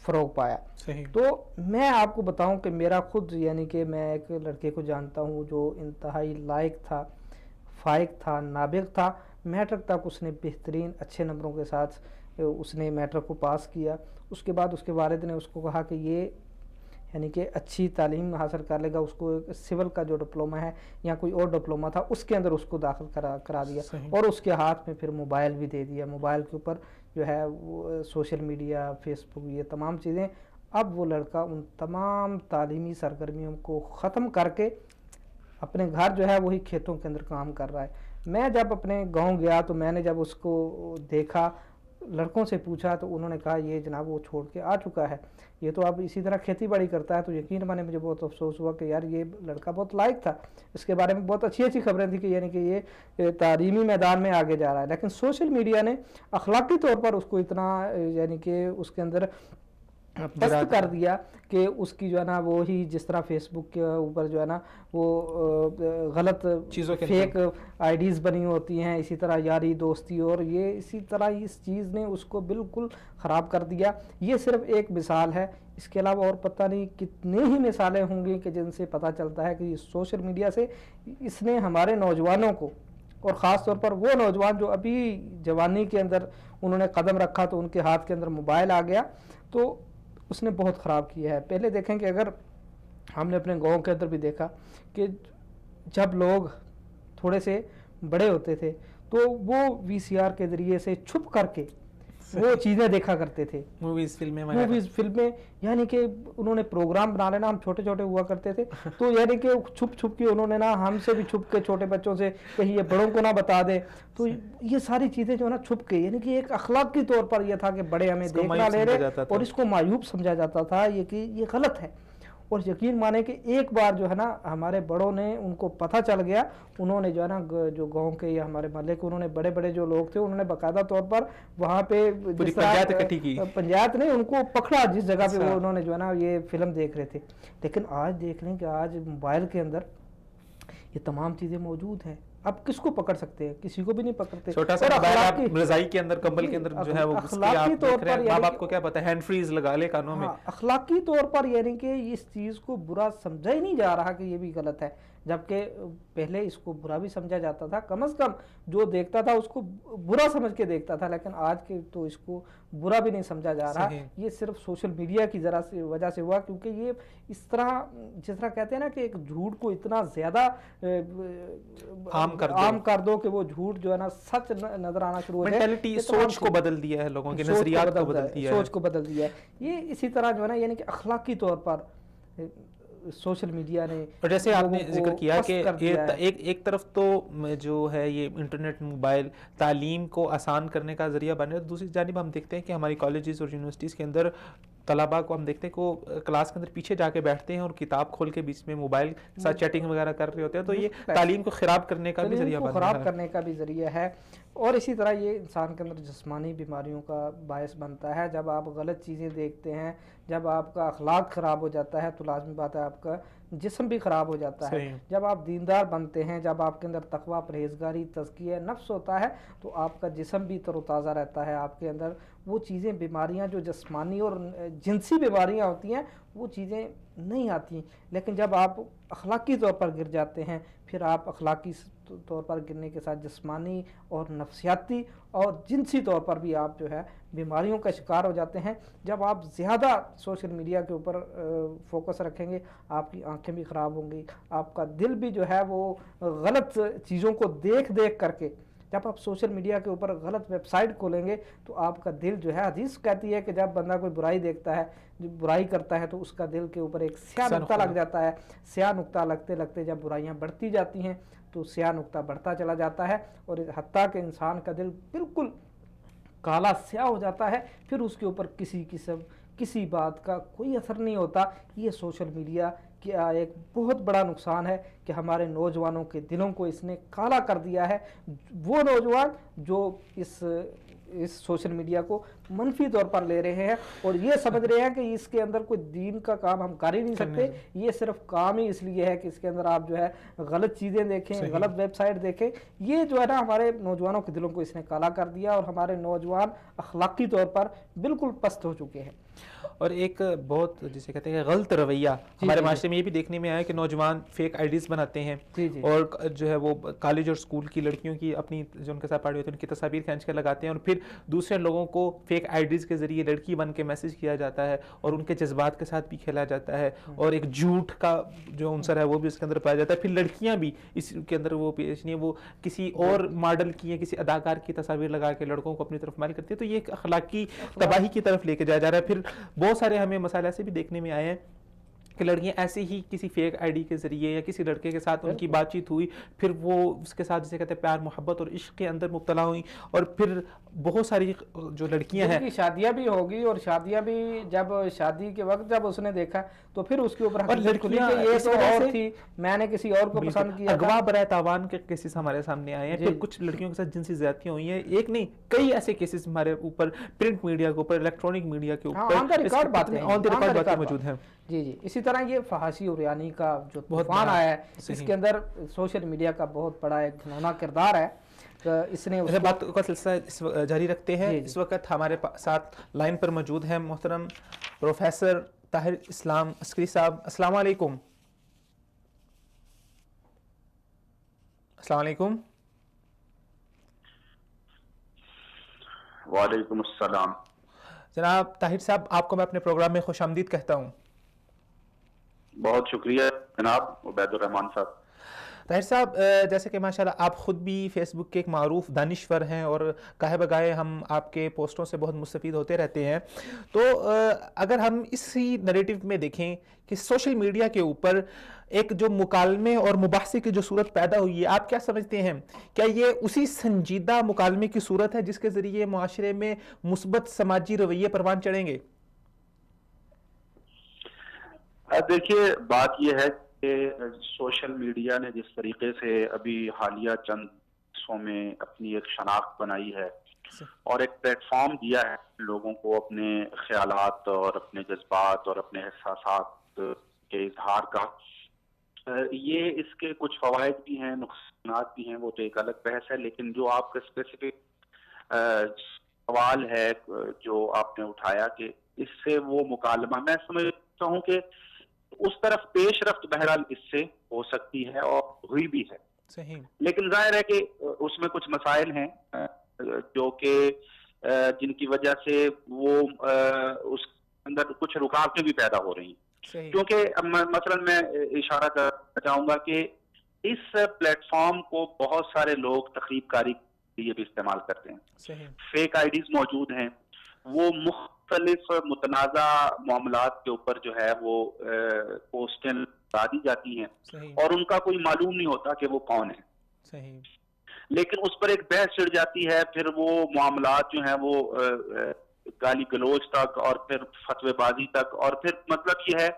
فروغ پایا. تو میں آپ کو بتاؤں کہ میرا خود یعنی کہ میں ایک لڑکے کو جانتا ہوں جو انتہائی لائق تھا، فائق تھا، نابغ تھا. میٹرک تک اس نے بہترین اچھے نمبروں کے ساتھ اس نے میٹرک کو پاس کیا. اس کے بعد اس کے والد نے اس کو کہا کہ یہ یعنی کہ اچھی تعلیم حاصل کر لے گا، اس کو سول کا جو ڈپلومہ ہے یا کوئی اور ڈپلومہ تھا اس کے اندر اس کو داخل کرا دیا، اور اس کے ہاتھ میں پھر موبائل بھی دے دیا. موبائل کے اوپر جو ہے وہ سوشل میڈیا، فیس بک، یہ تمام چیزیں. اب وہ لڑکا ان تمام تعلیمی سرگرمیوں کو ختم کر کے اپنے گھر جو ہے وہی کھیتوں کے اندر کام کر رہا ہے. میں جب اپنے گاؤں گیا تو میں نے جب اس کو دیکھا، لڑکوں سے پوچھا تو انہوں نے کہا یہ جناب وہ چھوڑ کے آ چکا ہے، یہ تو اب اسی طرح کھیتی باڑی کرتا ہے. تو یقین مانے مجھے بہت افسوس ہوا کہ یار یہ لڑکا بہت لائق تھا، اس کے بارے میں بہت اچھی اچھی خبریں تھیں کہ یعنی کہ یہ تعلیمی میدان میں آگے جا رہا ہے. لیکن سوشل میڈیا نے اخلاقی طور پر اس کو اتنا یعنی کہ اس کے اندر پست کر دیا کہ اس کی جو ہے نا وہی جس طرح فیس بک کے اوپر جو ہے نا وہ غلط فیک آئی ڈیز بنی ہوتی ہیں، اسی طرح یاری دوستی، اور یہ اسی طرح اس چیز نے اس کو بالکل خراب کر دیا. یہ صرف ایک مثال ہے، اس کے علاوہ اور پتہ نہیں کتنے ہی مثالیں ہوں گی کہ جن سے پتہ چلتا ہے کہ سوشل میڈیا سے اس نے ہمارے نوجوانوں کو، اور خاص طور پر وہ نوجوان جو ابھی جوانی کے اندر انہوں نے قدم رکھا تو ان کے ہاتھ کے اندر موبائل آ گیا، تو اس نے بہت خراب کیا ہے. پہلے دیکھیں کہ اگر ہم نے اپنے گاؤں کے اندر بھی دیکھا کہ جب لوگ تھوڑے سے بڑے ہوتے تھے تو وہ وی سی آر کے ذریعے سے چھپ کر کے وہ چیزیں دیکھا کرتے تھے، موویز فلمیں، یعنی کہ انہوں نے پروگرام بنا لینا. ہم چھوٹے چھوٹے ہوا کرتے تھے تو یعنی کہ چھپ چھپ کے انہوں نے نا ہم سے بھی چھپ کے چھوٹے بچوں سے کہیں یہ بڑوں کو نہ بتا دے. تو یہ ساری چیزیں جو ہے نا چھپ کے، یعنی کہ ایک اخلاقی طور پر یہ تھا کہ بڑے ہمیں دیکھنا لے رہے اور اس کو معیوب سمجھا جاتا تھا یہ کہ یہ غلط ہے. اور یقین مانے کہ ایک بار جو ہے نا ہمارے بڑوں نے ان کو پتہ چل گیا، انہوں نے جو ہے نا جو گاؤں کے یا ہمارے محلے کے انہوں نے بڑے بڑے جو لوگ تھے انہوں نے باقاعدہ طور پر وہاں پہ پنچایت نے ان کو پکڑا جس جگہ پہ وہ انہوں نے جو ہے نا یہ فلم دیکھ رہے تھے. لیکن آج دیکھ لیں کہ آج موبائل کے اندر یہ تمام چیزیں موجود ہیں. اب کس کو پکڑ سکتے ہیں؟ کسی کو بھی نہیں پکڑتے. چھوٹا سا موبائل آپ رضائی کے اندر، کمبل کے اندر جو ہے وہ اخلاقی طور پر ماں باپ کو کیا پتہ ہے، ہینڈ فریز لگا لے کانوں میں. اخلاقی طور پر یعنی کہ اس چیز کو برا سمجھا ہی نہیں جا رہا کہ یہ بھی غلط ہے، جبکہ پہلے اس کو برا بھی سمجھا جاتا تھا. کم از کم جو دیکھتا تھا اس کو برا سمجھ کے دیکھتا تھا، لیکن آج کے تو اس کو برا بھی نہیں سمجھا جا رہا. یہ صرف سوشل میڈیا کی وجہ سے ہوا، کیونکہ یہ اس طرح جس طرح کہتے ہیں نا کہ ایک جھوٹ کو اتنا زیادہ عام کر دو کہ وہ جھوٹ جو ہے نا سچ نظر آنا شروع ہو جائے. سوچ کو بدل دیا ہے، لوگوں کے نظریات کو بدل دیا ہے، سوچ کو بدل دیا ہے. یہ اسی طرح جو ہے نا یعنی کہ اخلاقی طور پر سوشل میڈیا نے، اور جیسے آپ نے ذکر کیا کہ ایک طرف تو جو ہے یہ انٹرنیٹ، موبائل تعلیم کو آسان کرنے کا ذریعہ بن رہا ہے، دوسری جانب ہم دیکھتے ہیں کہ ہماری کالجز اور یونیورسٹیز کے اندر طلباء کو ہم دیکھتے ہیں کہ وہ کلاس کے اندر پیچھے جا کے بیٹھتے ہیں اور کتاب کھول کے بیچ میں موبائل کے ساتھ چیٹنگ وغیرہ کر رہے ہوتے ہیں. تو یہ تعلیم کو خراب کرنے کا بھی ذریعہ بن رہا ہے، خراب کرنے کا بھی ذریعہ ہے. اور اسی طرح یہ انسان کے اندر جسمانی بیماریوں کا باعث بنتا ہے. جب آپ غلط چیزیں دیکھتے ہیں، جب آپ کا اخلاق خراب ہو جاتا ہے تو لازمی بات ہے آپ کا جسم بھی خراب ہو جاتا ہے. جب آپ دیندار بنتے ہیں، جب آپ کے اندر تقویٰ، پرہیزگاری، تزکیہ نفس ہوتا ہے تو آپ کا جسم بھی تر و تازہ رہتا ہے. آپ کے اندر وہ چیزیں، بیماریاں جو جسمانی اور جنسی بیماریاں ہوتی ہیں وہ چیزیں نہیں آتی. لیکن جب آپ اخلاقی طور پر گر جاتے ہیں، پھر آپ اخلاقی طور پر گرنے کے ساتھ جسمانی اور نفسیاتی اور جنسی طور پر بھی آپ جو ہے بیماریوں کا شکار ہو جاتے ہیں. جب آپ زیادہ سوشل میڈیا کے اوپر فوکس رکھیں گے آپ کی آنکھیں بھی خراب ہوں گی, آپ کا دل بھی جو ہے وہ غلط چیزوں کو دیکھ کر کے, جب آپ سوشل میڈیا کے اوپر غلط ویب سائٹ کھولیں گے تو آپ کا دل جو ہے, حدیث کہتی ہے کہ جب بندہ کوئی برائی دیکھتا ہے, جو برائی کرتا ہے, تو اس کا دل کے اوپر ایک سیاہ نقطہ لگ جاتا ہے. سیاہ نقطہ لگتے لگتے جب برائیاں بڑھتی جاتی ہیں تو سیاہ نقطہ بڑھتا چلا جاتا ہے, اور حتیٰ کہ انسان کا دل بالکل کالا سیاہ ہو جاتا ہے. پھر اس کے اوپر کسی بات کا کوئی اثر نہیں ہوتا. یہ سوشل میڈیا کیا ایک بہت بڑا نقصان ہے کہ ہمارے نوجوانوں کے دلوں کو اس نے کالا کر دیا ہے. وہ نوجوان جو اس سوشل میڈیا کو منفی طور پر لے رہے ہیں اور یہ سمجھ رہے ہیں کہ اس کے اندر کوئی دین کا کام ہم کر ہی نہیں سکتے, یہ صرف کام ہی اس لیے ہے کہ اس کے اندر آپ جو ہے غلط چیزیں دیکھیں, غلط ویب سائٹ دیکھیں. یہ جو ہے نا ہمارے نوجوانوں کے دلوں کو اس نے کالا کر دیا اور ہمارے نوجوان اخلاقی طور پر بالکل پست ہو چکے ہیں. اور ایک بہت جسے کہتے ہیں غلط رویہ ہمارے معاشرے میں یہ بھی دیکھنے میں آیا کہ نوجوان فیک آئی ڈیز بناتے ہیں اور جو ہے وہ کالج اور اسکول کی لڑکیوں کی اپنی جو ان کے ساتھ پڑھی ہوتی ہے ان کی تصاویر کھینچ کر لگاتے ہیں اور پھر دوسرے لوگوں کو فیک آئی ڈیز کے ذریعے لڑکی بن کے میسج کیا جاتا ہے اور ان کے جذبات کے ساتھ بھی کھیلا جاتا ہے اور ایک جھوٹ کا جو عنصر ہے وہ بھی اس کے اندر پایا جاتا ہے. پھر لڑکیاں بھی اس کے اندر وہ پیش نہیں, وہ کسی اور ماڈل کی یا کسی اداکار کی تصاویر لگا کے لڑکوں کو اپنی طرف مائل کرتی ہے. تو یہ ایک اخلاقی تباہی کی طرف لے کے جایا جا رہا ہے. پھر بہت سارے ہمیں مسائل ایسے بھی دیکھنے میں آئے ہیں کہ لڑکیاں ایسے ہی کسی فیک آئی ڈی کے ذریعے یا کسی لڑکے کے ساتھ ان کی بات چیت ہوئی, پھر وہ اس کے ساتھ جسے کہتے ہیں پیار محبت اور عشق کے اندر مبتلا ہوئیں اور پھر بہت ساری جو لڑکیاں ہیں شادیاں بھی ہوگی اور شادیاں بھی جب شادی کے وقت جب اس نے دیکھا تو پھر اس کے اوپر لڑکیاں یہ تو اور تھی, میں نے کسی اور کو پسند کیا. اغوا برائے تاوان کے کیسز ہمارے سامنے آئے ہیں, پھر کچھ لڑکیوں کے ساتھ جنسی زیادتیاں ہوئی ہیں. ایک نہیں کئی ایسے کیسز ہمارے اوپر پرنٹ میڈیا کے اوپر, الیکٹرانک میڈیا کے اوپر آن دی ریکارڈ باتیں موجود ہیں. جی اسی طرح یہ فحاشی اور یعنی کا جو طوفان آیا ہے اس کے اندر سوشل میڈیا کا بہت بڑا ایک گھنونا کردار ہے. اس نے بات کا سلسلہ جاری رکھتے ہیں. اس وقت ہمارے ساتھ لائن پر موجود ہیں محترم پروفیسر طاہر اسلام عسکری صاحب. السلام علیکم. السلام علیکم. وعلیکم السلام. جناب طاہر صاحب, آپ کو میں اپنے پروگرام میں خوش آمدید کہتا ہوں. بہت شکریہ جناب عبید الرحمان صاحب. طاہر صاحب, جیسے کہ ماشاءاللہ آپ خود بھی فیس بک کے ایک معروف دانشور ہیں اور گاہے بگاہے ہم آپ کے پوسٹوں سے بہت مستفید ہوتے رہتے ہیں, تو اگر ہم اسی نریٹو میں دیکھیں کہ سوشل میڈیا کے اوپر ایک جو مکالمے اور مباحثے کی جو صورت پیدا ہوئی ہے, آپ کیا سمجھتے ہیں کیا یہ اسی سنجیدہ مکالمے کی صورت ہے جس کے ذریعے معاشرے میں مثبت سماجی رویے پروان چڑھیں گے؟ دیکھیے بات یہ ہے کہ سوشل میڈیا نے جس طریقے سے ابھی حالیہ چند سو میں اپنی ایک شناخت بنائی ہے اور ایک پلیٹ فارم دیا ہے لوگوں کو اپنے خیالات اور اپنے جذبات اور اپنے احساسات کے اظہار کا, یہ اس کے کچھ فوائد بھی ہیں نقصانات بھی ہیں, وہ تو ایک الگ بحث ہے. لیکن جو آپ کا اسپیسیفک سوال ہے جو آپ نے اٹھایا کہ اس سے وہ مکالمہ, میں سمجھتا ہوں کہ اس طرف پیش رفت بہرحال اس سے ہو سکتی ہے اور ہوئی بھی ہے. صحیح. لیکن ظاہر ہے کہ اس میں کچھ مسائل ہیں جو کہ جن کی وجہ سے وہ اس اندر کچھ رکاوٹیں بھی پیدا ہو رہی ہیں. کیونکہ مثلا میں اشارہ کرنا چاہوں گا کہ اس پلیٹ فارم کو بہت سارے لوگ تخریب کاری کے لیے بھی استعمال کرتے ہیں. فیک آئی ڈیز موجود ہیں, وہ مختلف متنازع معاملات کے اوپر جو ہے وہ پوسٹیں ڈال دی جاتی ہیں اور ان کا کوئی معلوم نہیں ہوتا کہ وہ کون ہے, لیکن اس پر ایک بحث چھڑ جاتی ہے. پھر وہ معاملات جو ہیں وہ گالی گلوچ تک اور پھر فتوی بازی تک, اور پھر مطلب یہ ہے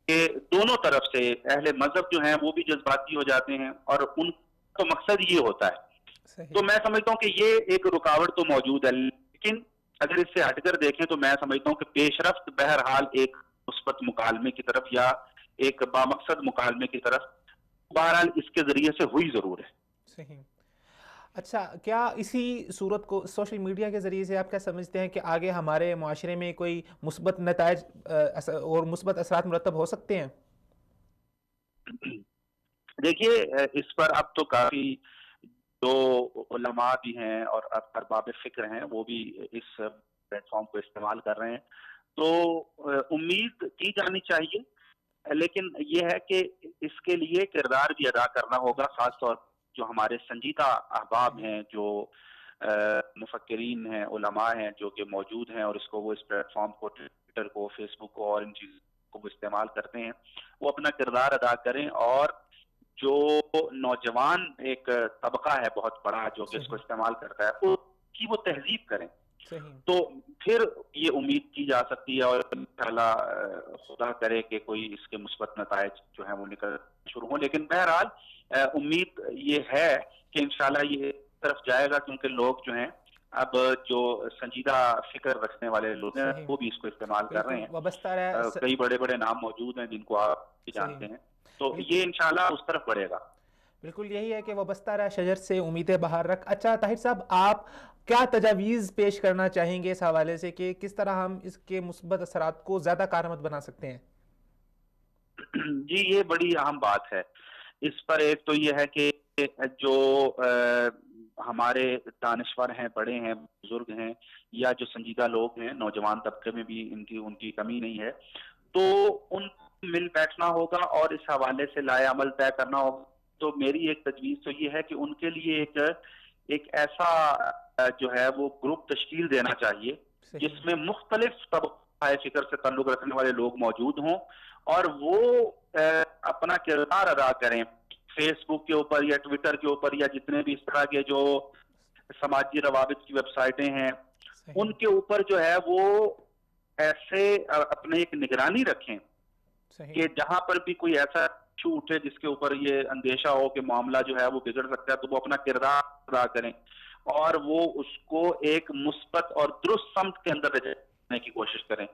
کہ دونوں طرف سے اہل مذہب جو ہیں وہ بھی جذباتی ہو جاتے ہیں اور ان کا مقصد یہ ہوتا ہے. تو میں سمجھتا ہوں کہ یہ ایک رکاوٹ تو موجود ہے, لیکن اگر اس سے ہٹ کر دیکھیں تو میں سمجھتا ہوں کہ پیش رفت بہرحال ایک مثبت مکالمے کی طرف یا ایک بامقصد مکالمے کی طرف بہرحال اس کے ذریعے سے ہوئی ضرور ہے. صحیح. اچھا, کیا اسی صورت کو سوشل میڈیا کے ذریعے سے آپ کیا سمجھتے ہیں کہ آگے ہمارے معاشرے میں کوئی مثبت نتائج اور مثبت اثرات مرتب ہو سکتے ہیں؟ دیکھیے اس پر اب تو کافی جو علماء بھی ہیں اور ارباب فکر ہیں وہ بھی اس پلیٹ فارم کو استعمال کر رہے ہیں. تو امید کی جانی چاہیے، لیکن یہ ہے کہ اس کے لیے کردار بھی ادا کرنا ہوگا، خاص طور جو ہمارے سنجیدہ احباب ہیں، جو مفکرین ہیں، علماء ہیں جو کہ موجود ہیں، اور اس کو وہ اس پلیٹ فارم کو، ٹویٹر کو، فیس بک کو اور ان چیزوں کو استعمال کرتے ہیں، وہ اپنا کردار ادا کریں. اور جو نوجوان ایک طبقہ ہے بہت بڑا جو کہ اس کو استعمال کرتا ہے، اس کی وہ تہذیب کریں، تو پھر یہ امید کی جا سکتی ہے. اور انشاءاللہ خدا کرے کہ کوئی اس کے مثبت نتائج جو ہیں وہ نکل شروع ہوں. لیکن بہرحال امید یہ ہے کہ انشاءاللہ یہ طرف جائے گا، کیونکہ لوگ جو ہیں اب جو سنجیدہ فکر رکھنے والے لوگ ہیں وہ بھی اس کو استعمال کر رہے ہیں. کئی بڑے بڑے نام موجود ہیں جن کو آپ جانتے ہیں، تو یہ انشاءاللہ اس طرف بڑھے گا. بالکل یہی ہے کہ وابستہ رہا شجر سے امیدیں باہر رکھ. اچھا طاہر صاحب، آپ کیا تجاویز پیش کرنا چاہیں گے اس حوالے سے کہ کس طرح ہم اس کے مثبت اثرات کو زیادہ کارآمد بنا سکتے ہیں؟ جی یہ بڑی اہم بات ہے. اس پر ایک تو یہ ہے کہ جو ہمارے دانشور ہیں، بڑے ہیں، بزرگ ہیں، یا جو سنجیدہ لوگ ہیں، نوجوان طبقے میں بھی ان کی کمی نہیں ہے، تو ان مل بیٹھنا ہوگا اور اس حوالے سے لائے عمل طے کرنا ہوگا. تو میری ایک تجویز تو یہ ہے کہ ان کے لیے ایک ایسا جو ہے وہ گروپ تشکیل دینا چاہیے جس میں مختلف طبقۂ فکر سے تعلق رکھنے والے لوگ موجود ہوں، اور وہ اپنا کردار ادا کریں فیس بک کے اوپر یا ٹویٹر کے اوپر یا جتنے بھی اس طرح کے جو سماجی روابط کی ویب سائٹیں ہیں ان کے اوپر جو ہے وہ ایسے اپنے ایک نگرانی رکھیں کہ جہاں پر بھی کوئی ایسا ایشو اٹھے جس کے اوپر یہ اندیشہ ہو کہ معاملہ جو ہے وہ بگڑ سکتا ہے، تو وہ اپنا کردار ادا کریں اور وہ اس کو ایک مثبت اور درست سمت کے اندر لے جانے کی کوشش کریں.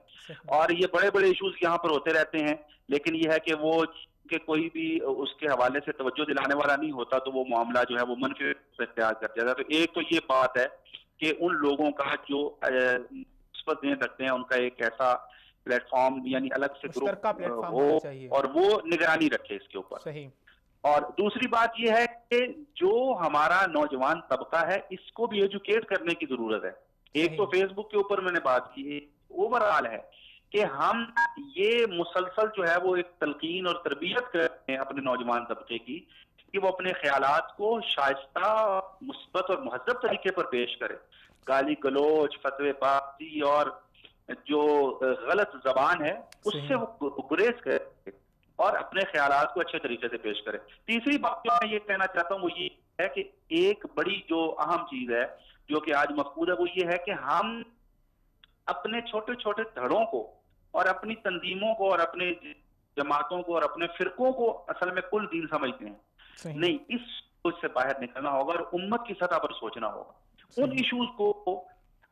اور یہ بڑے بڑے ایشوز یہاں پر ہوتے رہتے ہیں، لیکن یہ ہے کہ وہ کہ کوئی بھی اس کے حوالے سے توجہ دلانے والا نہیں ہوتا تو وہ معاملہ جو ہے وہ منفی اختیار کر جائے گا. تو ایک تو یہ بات ہے کہ ان لوگوں کا جو مثبت ذہن رکھتے ہیں ان کا ایک ایسا پلیٹ فارم یعنی الگ سے گروپ ہو اور وہ نگرانی رکھے اس کے اوپر. اور دوسری بات یہ ہے کہ جو ہمارا نوجوان طبقہ ہے اس کو بھی ایجوکیٹ کرنے کی ضرورت ہے. ایک تو فیس بک کے اوپر میں نے بات کی، اوور آل ہے کہ ہم یہ مسلسل جو ہے وہ ایک تلقین اور تربیت کرتے ہیں اپنے نوجوان طبقے کی کہ وہ اپنے خیالات کو شائستہ، مثبت اور مہذب طریقے پر پیش کرے. گالی گلوچ، فتوی بازی اور جو غلط زبان ہے اس سے وہ گریز کرے اور اپنے خیالات کو اچھے طریقے سے پیش کرے. تیسری بات جو میں یہ کہنا چاہتا ہوں وہ یہ ہے کہ ایک بڑی جو اہم چیز ہے جو کہ آج مفقود ہے وہ یہ ہے کہ ہم اپنے چھوٹے چھوٹے دھڑوں کو اور اپنی تنظیموں کو اور اپنے جماعتوں کو اور اپنے فرقوں کو اصل میں کل دین سمجھتے ہیں. نہیں، اس سوچ سے باہر نکلنا ہوگا اور امت کی سطح پر سوچنا ہوگا. ان ایشوز کو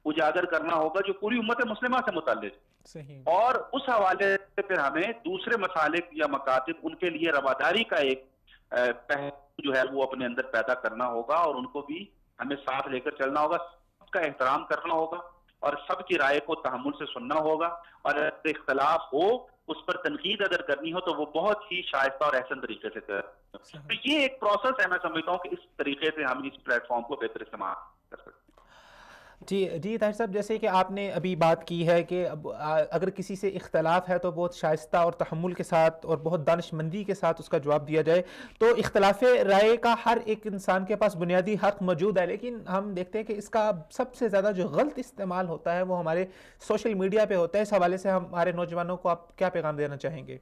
اجاگر کرنا ہوگا جو پوری امت مسلمہ سے متعلق، اور اس حوالے سے پھر ہمیں دوسرے مسالک یا مکاتب ان کے لیے رواداری کا ایک پہلو جو ہے وہ اپنے اندر پیدا کرنا ہوگا، اور ان کو بھی ہمیں ساتھ لے کر چلنا ہوگا، سب کا احترام کرنا ہوگا اور سب کی رائے کو تحمل سے سننا ہوگا، اور اگر اختلاف ہو اس پر تنقید اگر کرنی ہو تو وہ بہت ہی شائستہ اور احسن طریقے سے کریں. تو یہ ایک پروسیس ہے، میں سمجھتا ہوں کہ اس طریقے سے ہم اس پلیٹ فارم کو بہتر استعمال کر سکتے ہیں. جی طاہر صاحب، جیسے کہ آپ نے ابھی بات کی ہے کہ اگر کسی سے اختلاف ہے تو بہت شائستہ اور تحمل کے ساتھ اور بہت دانش مندی کے ساتھ اس کا جواب دیا جائے. تو اختلاف رائے کا ہر ایک انسان کے پاس بنیادی حق موجود ہے، لیکن ہم دیکھتے ہیں کہ اس کا سب سے زیادہ جو غلط استعمال ہوتا ہے وہ ہمارے سوشل میڈیا پہ ہوتا ہے. اس حوالے سے ہمارے نوجوانوں کو آپ کیا پیغام دینا چاہیں گے؟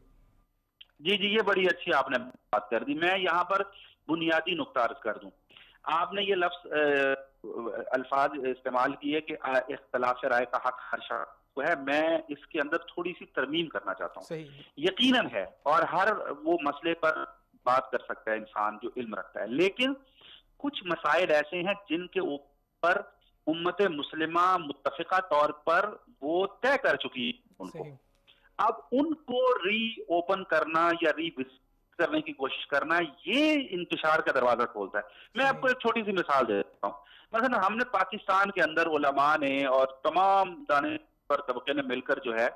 جی یہ بڑی اچھی آپ نے بات کر دی. میں یہاں پر بنیادی نقطہ عرض کر دوں. آپ نے یہ لفظ الفاظ استعمال کیے کہ اختلاف رائے کا حق ہر شخص کو ہے. میں اس کے اندر تھوڑی سی ترمیم کرنا چاہتا ہوں. یقیناً ہے اور ہر وہ مسئلے پر بات کر سکتا ہے انسان جو علم رکھتا ہے، لیکن کچھ مسائل ایسے ہیں جن کے اوپر امت مسلمہ متفقہ طور پر وہ طے کر چکی ان کو. اب ان کو ری اوپن کرنا یا ری کرنے کی کوشش کرنا یہ انتشار کا دروازہ کھولتا ہے. میں آپ کو ایک چھوٹی سی مثال دے دیتا ہوں. مثلا ہم نے پاکستان کے اندر علماء نے اور تمام دانشور طبقے نے مل کر جو ہے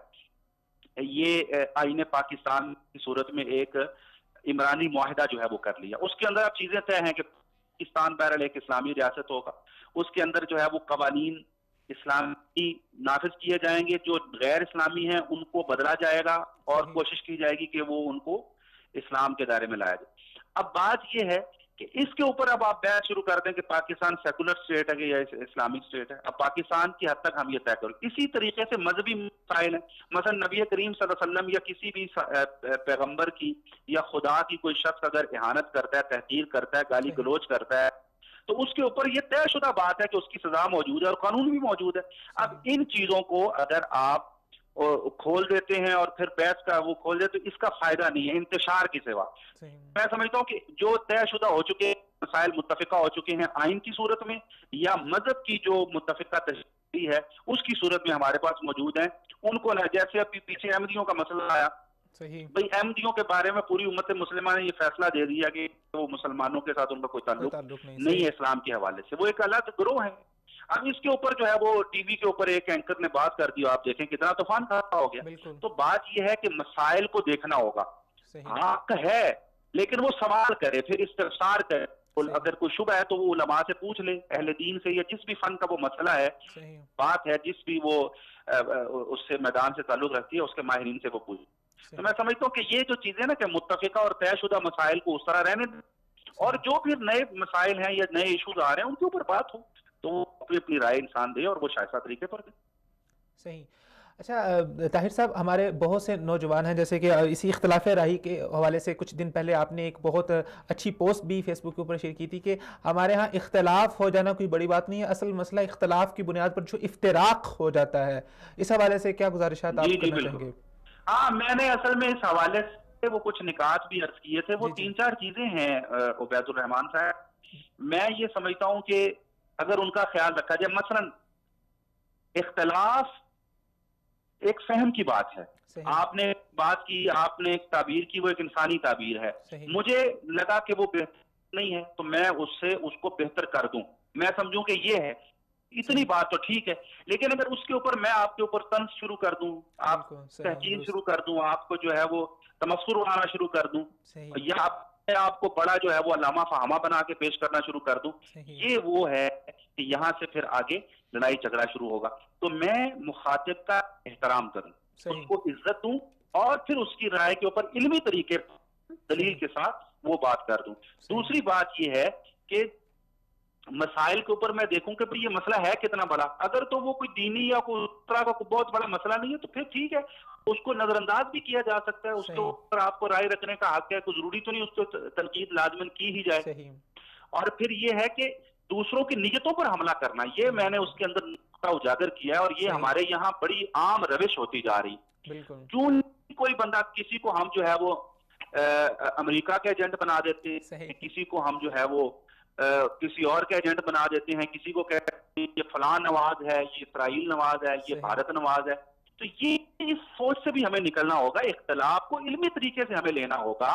یہ آئین پاکستان کی صورت میں ایک عمرانی معاہدہ جو ہے وہ کر لیا. اس کے اندر اب چیزیں طے ہیں کہ پاکستان بہرحال ایک اسلامی ریاست ہوگا, اس کے اندر جو ہے وہ قوانین اسلامی نافذ کیے جائیں گے, جو غیر اسلامی ہیں ان کو بدلا جائے گا اور کوشش کی جائے گی کہ وہ ان کو اسلام کے دائرے میں لایا جائے. اب بات یہ ہے کہ اس کے اوپر اب آپ بحث شروع کر دیں کہ پاکستان سیکولر اسٹیٹ ہے کہ یا اسلامک اسٹیٹ ہے. اب پاکستان کی حد تک ہم یہ طے کریں. اسی طریقے سے مذہبی مسائل ہیں, مثلا نبی کریم صلی اللہ علیہ وسلم یا کسی بھی پیغمبر کی یا خدا کی کوئی شخص اگر اہانت کرتا ہے, تحقیر کرتا ہے, گالی گلوچ کرتا ہے, تو اس کے اوپر یہ طے شدہ بات ہے کہ اس کی سزا موجود ہے اور قانون بھی موجود ہے. اب ان چیزوں کو اگر آپ کھول دیتے ہیں اور پھر بحث کا وہ کھول دیتے تو اس کا فائدہ نہیں ہے انتشار کی سوا. میں سمجھتا ہوں کہ جو طے شدہ ہو چکے مسائل متفقہ ہو چکے ہیں آئین کی صورت میں یا مذہب کی جو متفقہ تشریح ہے اس کی صورت میں ہمارے پاس موجود ہیں, ان کو نہ, جیسے ابھی پیچھے احمدیوں کا مسئلہ آیا, بھئی احمدیوں کے بارے میں پوری امت مسلمہ نے یہ فیصلہ دے دیا کہ وہ مسلمانوں کے ساتھ ان کا کوئی تعلق نہیں ہے اسلام کے حوالے سے, وہ ایک الگ گروہ ہے. اب اس کے اوپر جو ہے وہ ٹی وی کے اوپر ایک اینکر نے بات کر دی, آپ دیکھیں کتنا طوفان کھڑا ہو گیا. تو بات یہ ہے کہ مسائل کو دیکھنا ہوگا, حق ہے لیکن وہ سوال کرے, پھر استفسار کرے, اگر کوئی شبہ ہے تو وہ علماء سے پوچھ لے, اہل دین سے, یا جس بھی فن کا وہ مسئلہ ہے, بات ہے, جس بھی وہ اس سے میدان سے تعلق رکھتی ہے اس کے ماہرین سے وہ پوچھ. تو میں سمجھتا ہوں کہ یہ جو چیزیں نا کہ متفقہ اور طے شدہ مسائل کو اس طرح رہنے دیں, اور جو پھر نئے مسائل ہیں یا نئے ایشوز آ رہے ہیں ان کے اوپر بات ہو تو وہ اپنی رائے انسان دے اور وہ شائستہ طریقے پر دے. صحیح. اچھا طاہر صاحب, ہمارے بہت سے نوجوان ہیں, جیسے کہ اسی اختلاف رائے کے حوالے سے کچھ دن پہلے آپ نے ایک بہت اچھی پوسٹ بھی فیس بک کے اوپر شیئر کی تھی کہ ہمارے ہاں اختلاف ہو جانا کوئی بڑی بات نہیں ہے, اصل مسئلہ اختلاف کی بنیاد پر جو افتراق ہو جاتا ہے. اس حوالے سے کیا گزارشات آپ کرنا چاہیں گے؟ ہاں, میں نے اصل میں اس حوالے سے وہ کچھ نکات بھی عرض کیے تھے. وہ 3-4 چیزیں ہیں عبید الرحمان صاحب, میں یہ سمجھتا ہوں کہ اگر ان کا خیال رکھا جائے, مثلا اختلاف ایک فہم کی بات ہے, آپ نے بات کی, آپ نے ایک تعبیر کی, وہ ایک انسانی تعبیر ہے. مجھے لگا کہ وہ بہتر نہیں ہے تو میں اس کو بہتر کر دوں, میں سمجھوں کہ یہ ہے, اتنی بات تو ٹھیک ہے. لیکن اگر اس کے اوپر میں آپ کے اوپر طنز شروع کر دوں, آپ تحقیر شروع کر دوں, آپ کو جو ہے وہ تمسخر اڑانا شروع کر دوں, یا آپ کو بڑا جو ہے وہ علامہ فہامہ بنا کے پیش کرنا شروع کر دوں, یہ وہ ہے کہ یہاں سے پھر آگے لڑائی جھگڑا شروع ہوگا. تو میں مخاطب کا احترام کروں, اس کو عزت دوں, اور پھر اس کی رائے کے اوپر علمی طریقے دلیل کے ساتھ وہ بات کر دوں. دوسری بات یہ ہے کہ مسائل کے اوپر میں دیکھوں کہ یہ مسئلہ ہے کتنا بڑا. اگر تو وہ کوئی دینی یا کوئی طرح کا کوئی بہت بڑا مسئلہ نہیں ہے تو پھر ٹھیک ہے, اس کو نظر انداز بھی کیا جا سکتا ہے, اس کے اوپر آپ کو رائے رکھنے کا حق ہے, کوئی ضروری تو نہیں اس کو تنقید لازمن کی ہی جائے. اور پھر یہ ہے کہ دوسروں کی نیتوں پر حملہ کرنا, یہ میں نے اس کے اندر اجاگر کیا ہے, اور یہ ہمارے یہاں بڑی عام روش ہوتی جا رہی. کیوں کوئی بندہ کسی کو ہم جو ہے وہ امریکہ کے ایجنٹ بنا دیتے ہیں, کسی کو ہم جو ہے وہ کسی اور کے ایجنٹ بنا دیتے ہیں, کسی کو کہتے ہیں یہ فلاں نواز ہے, یہ اسرائیل نواز ہے, یہ بھارت نواز ہے. تو یہ اس سوچ سے بھی ہمیں نکلنا ہوگا, اختلاف کو علمی طریقے سے ہمیں لینا ہوگا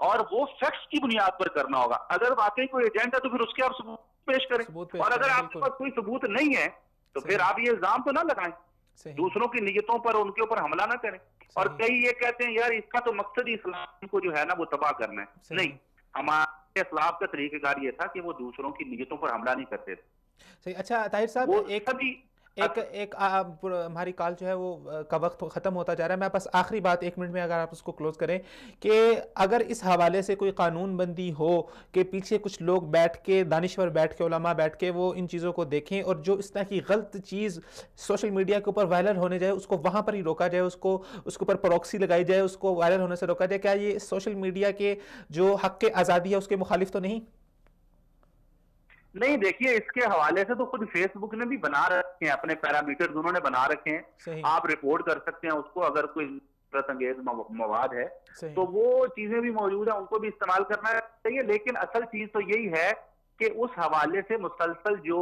اور وہ فیکٹس کی بنیاد پر کرنا ہوگا. اگر واقعی کوئی ایجنٹ ہے تو پھر اس کے آپ ثبوت پیش کریں, اور اگر آپ کے پاس کوئی ثبوت نہیں ہے تو پھر آپ یہ الزام تو نہ لگائیں, دوسروں کی نیتوں پر ان کے اوپر حملہ نہ کریں. اور کئی یہ کہتے ہیں یار اس کا تو مقصد ہی اسلام کو جو ہے نا وہ تباہ کرنا ہے. نہیں, ہمارے اسلام کا طریقہ کار یہ تھا کہ وہ دوسروں کی نیتوں پر حملہ نہیں کرتے تھے. اچھا طاہر صاحب, ایک ہماری کال جو ہے وہ کا وقت ختم ہوتا جا رہا ہے. میں بس آخری بات 1 منٹ میں اگر آپ اس کو کلوز کریں کہ اگر اس حوالے سے کوئی قانون بندی ہو کہ پیچھے کچھ لوگ بیٹھ کے, دانشور بیٹھ کے, علماء بیٹھ کے وہ ان چیزوں کو دیکھیں, اور جو اس طرح کی غلط چیز سوشل میڈیا کے اوپر وائرل ہونے جائے اس کو وہاں پر ہی روکا جائے, اس کے اوپر پروکسی لگائی جائے, اس کو وائرل ہونے سے روکا جائے, کیا یہ سوشل میڈیا کے جو حق آزادی ہے اس کے مخالف تو نہیں؟ نہیں, دیکھیے اس کے حوالے سے تو خود فیس بک نے بھی بنا رکھے ہیں, اپنے پیرامیٹرز انہوں نے بنا رکھے ہیں. آپ رپورٹ کر سکتے ہیں اس کو, اگر کوئی نفرت انگیز مواد ہے تو وہ چیزیں بھی موجود ہیں, ان کو بھی استعمال کرنا چاہیے. لیکن اصل چیز تو یہی ہے کہ اس حوالے سے مسلسل جو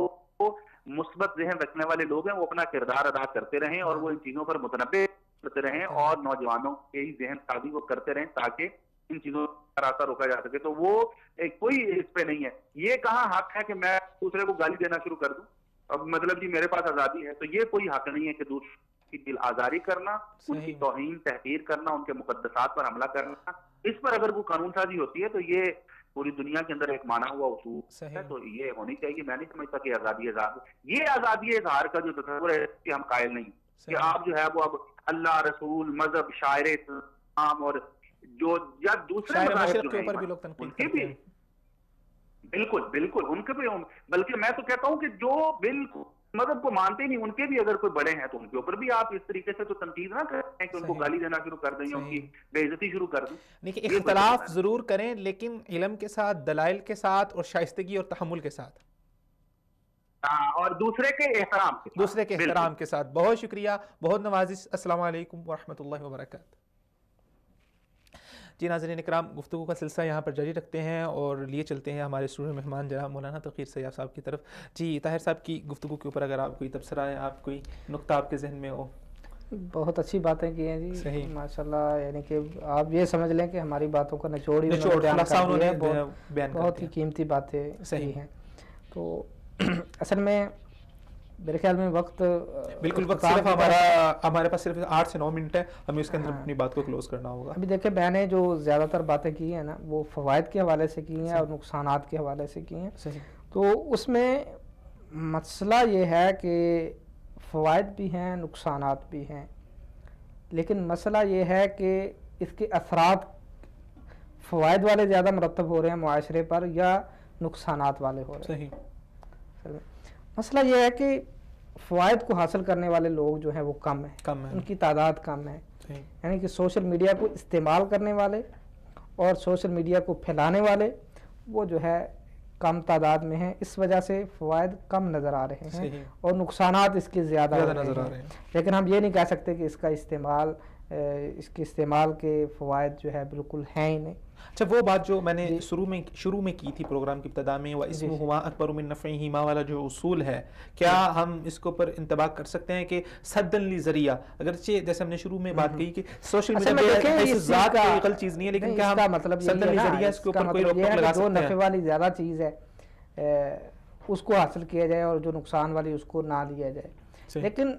مثبت ذہن رکھنے والے لوگ ہیں وہ اپنا کردار ادا کرتے رہیں, اور وہ ان چیزوں پر متنبع کرتے رہیں, اور نوجوانوں کے ہی ذہن سازی وہ کرتے رہیں تاکہ ان چیزوں کا راستہ روکا جا سکے. تو وہ کوئی اس پہ نہیں ہے. یہ کہاں حق ہے کہ میں دوسرے کو گالی دینا شروع کر دوں, اب مطلب جی میرے پاس آزادی ہے, تو یہ کوئی حق نہیں ہے کہ دوسروں کی دل آزاری کرنا, ان کی توہین تحقیر کرنا, ان کے مقدسات پر حملہ کرنا. اس پر اگر وہ قانون سازی ہوتی ہے تو یہ پوری دنیا کے اندر ایک مانا ہوا اصول ہے، تو یہ ہونی چاہیے. میں نہیں سمجھتا کہ آزادی یہ آزادی اظہار کا جو تصور ہے کہ ہم قائل نہیں کہ آپ جو ہے وہ اب اللہ، رسول، مذہب، شاعر اسلام اور جو یا دوسرے مذاہب جو ہیں ان کے بھی بالکل بالکل ان کے بھی، بلکہ میں تو کہتا ہوں کہ جو بالکل مذہب کو مانتے نہیں ان کے بھی اگر کوئی بڑے ہیں تو ان کے اوپر بھی آپ اس طریقے سے تو تنقید نہ کریں کہ ان کو گالی دینا شروع کر دیں یا ان کی بے عزتی شروع کر دیں. دیکھیں اختلاف ضرور کریں لیکن علم کے ساتھ، دلائل کے ساتھ اور شائستگی اور تحمل کے ساتھ، اور دوسرے کے احترام کے ساتھ. بہت شکریہ، بہت نوازش. السلام علیکم ورحمۃ اللہ وبرکاتہ. جی ناظرین اکرام، گفتگو کا سلسلہ یہاں پر جاری رکھتے ہیں اور لیے چلتے ہیں ہمارے اسٹوڈیو مہمان جناب مولانا تقیر سیاف صاحب کی طرف. جی طاہر صاحب کی گفتگو کے اوپر اگر آپ کوئی تبصرہ ہے، آپ کوئی نقطہ آپ کے ذہن میں ہو. بہت اچھی باتیں کی ہیں جی، صحیح ماشاءاللہ. یعنی کہ آپ یہ سمجھ لیں کہ ہماری باتوں کا نچوڑ بہت ہی قیمتی باتیں صحیح ہیں. تو اصل میں میرے خیال میں وقت بالکل وقت صرف ہمارے پاس صرف 8 سے 9 منٹ ہے، ہمیں اس کے اندر اپنی بات کو کلوز کرنا ہوگا. ابھی دیکھیں میں نے جو زیادہ تر باتیں کی ہیں نا وہ فوائد کے حوالے سے کی ہیں اور نقصانات کے حوالے سے کی ہیں. تو اس میں مسئلہ یہ ہے کہ فوائد بھی ہیں، نقصانات بھی ہیں، لیکن مسئلہ یہ ہے کہ اس کے اثرات فوائد والے زیادہ مرتب ہو رہے ہیں معاشرے پر یا نقصانات والے ہو رہے ہیں. مسئلہ یہ ہے کہ فوائد کو حاصل کرنے والے لوگ جو ہیں وہ کم ہیں، ان کی تعداد کم ہے. یعنی کہ سوشل میڈیا کو استعمال کرنے والے اور سوشل میڈیا کو پھیلانے والے وہ جو ہے کم تعداد میں ہیں. اس وجہ سے فوائد کم نظر آ رہے ہیں اور نقصانات اس کے زیادہ نظر آ رہے ہیں. لیکن ہم یہ نہیں کہہ سکتے کہ اس کے استعمال کے فوائد جو ہے بالکل ہیں ہی نہیں. اچھا وہ بات جو میں نے شروع میں کی تھی پروگرام کی ابتدا میں، وَإِسْمُهُمَا أَكْبَرُ مِن نَفْعِهِمَا والا جو اصول ہے، کیا ہم اس کے اوپر انطباق کر سکتے ہیں کہ سدًا لذریعہ، اگرچہ جیسے ہم نے شروع میں بات کہی کہ سوشل میڈیا اس ذات کوئی غلط چیز نہیں ہے، لیکن کیا ہم سدًا لذریعہ اس کے اوپر کوئی روک ٹوک لگا سکتے ہیں؟ جو نفع والی زیادہ چیز ہے اس کو حاصل کیا جائے اور جو نقصان والی اس کو نہ لیا جائے. لیکن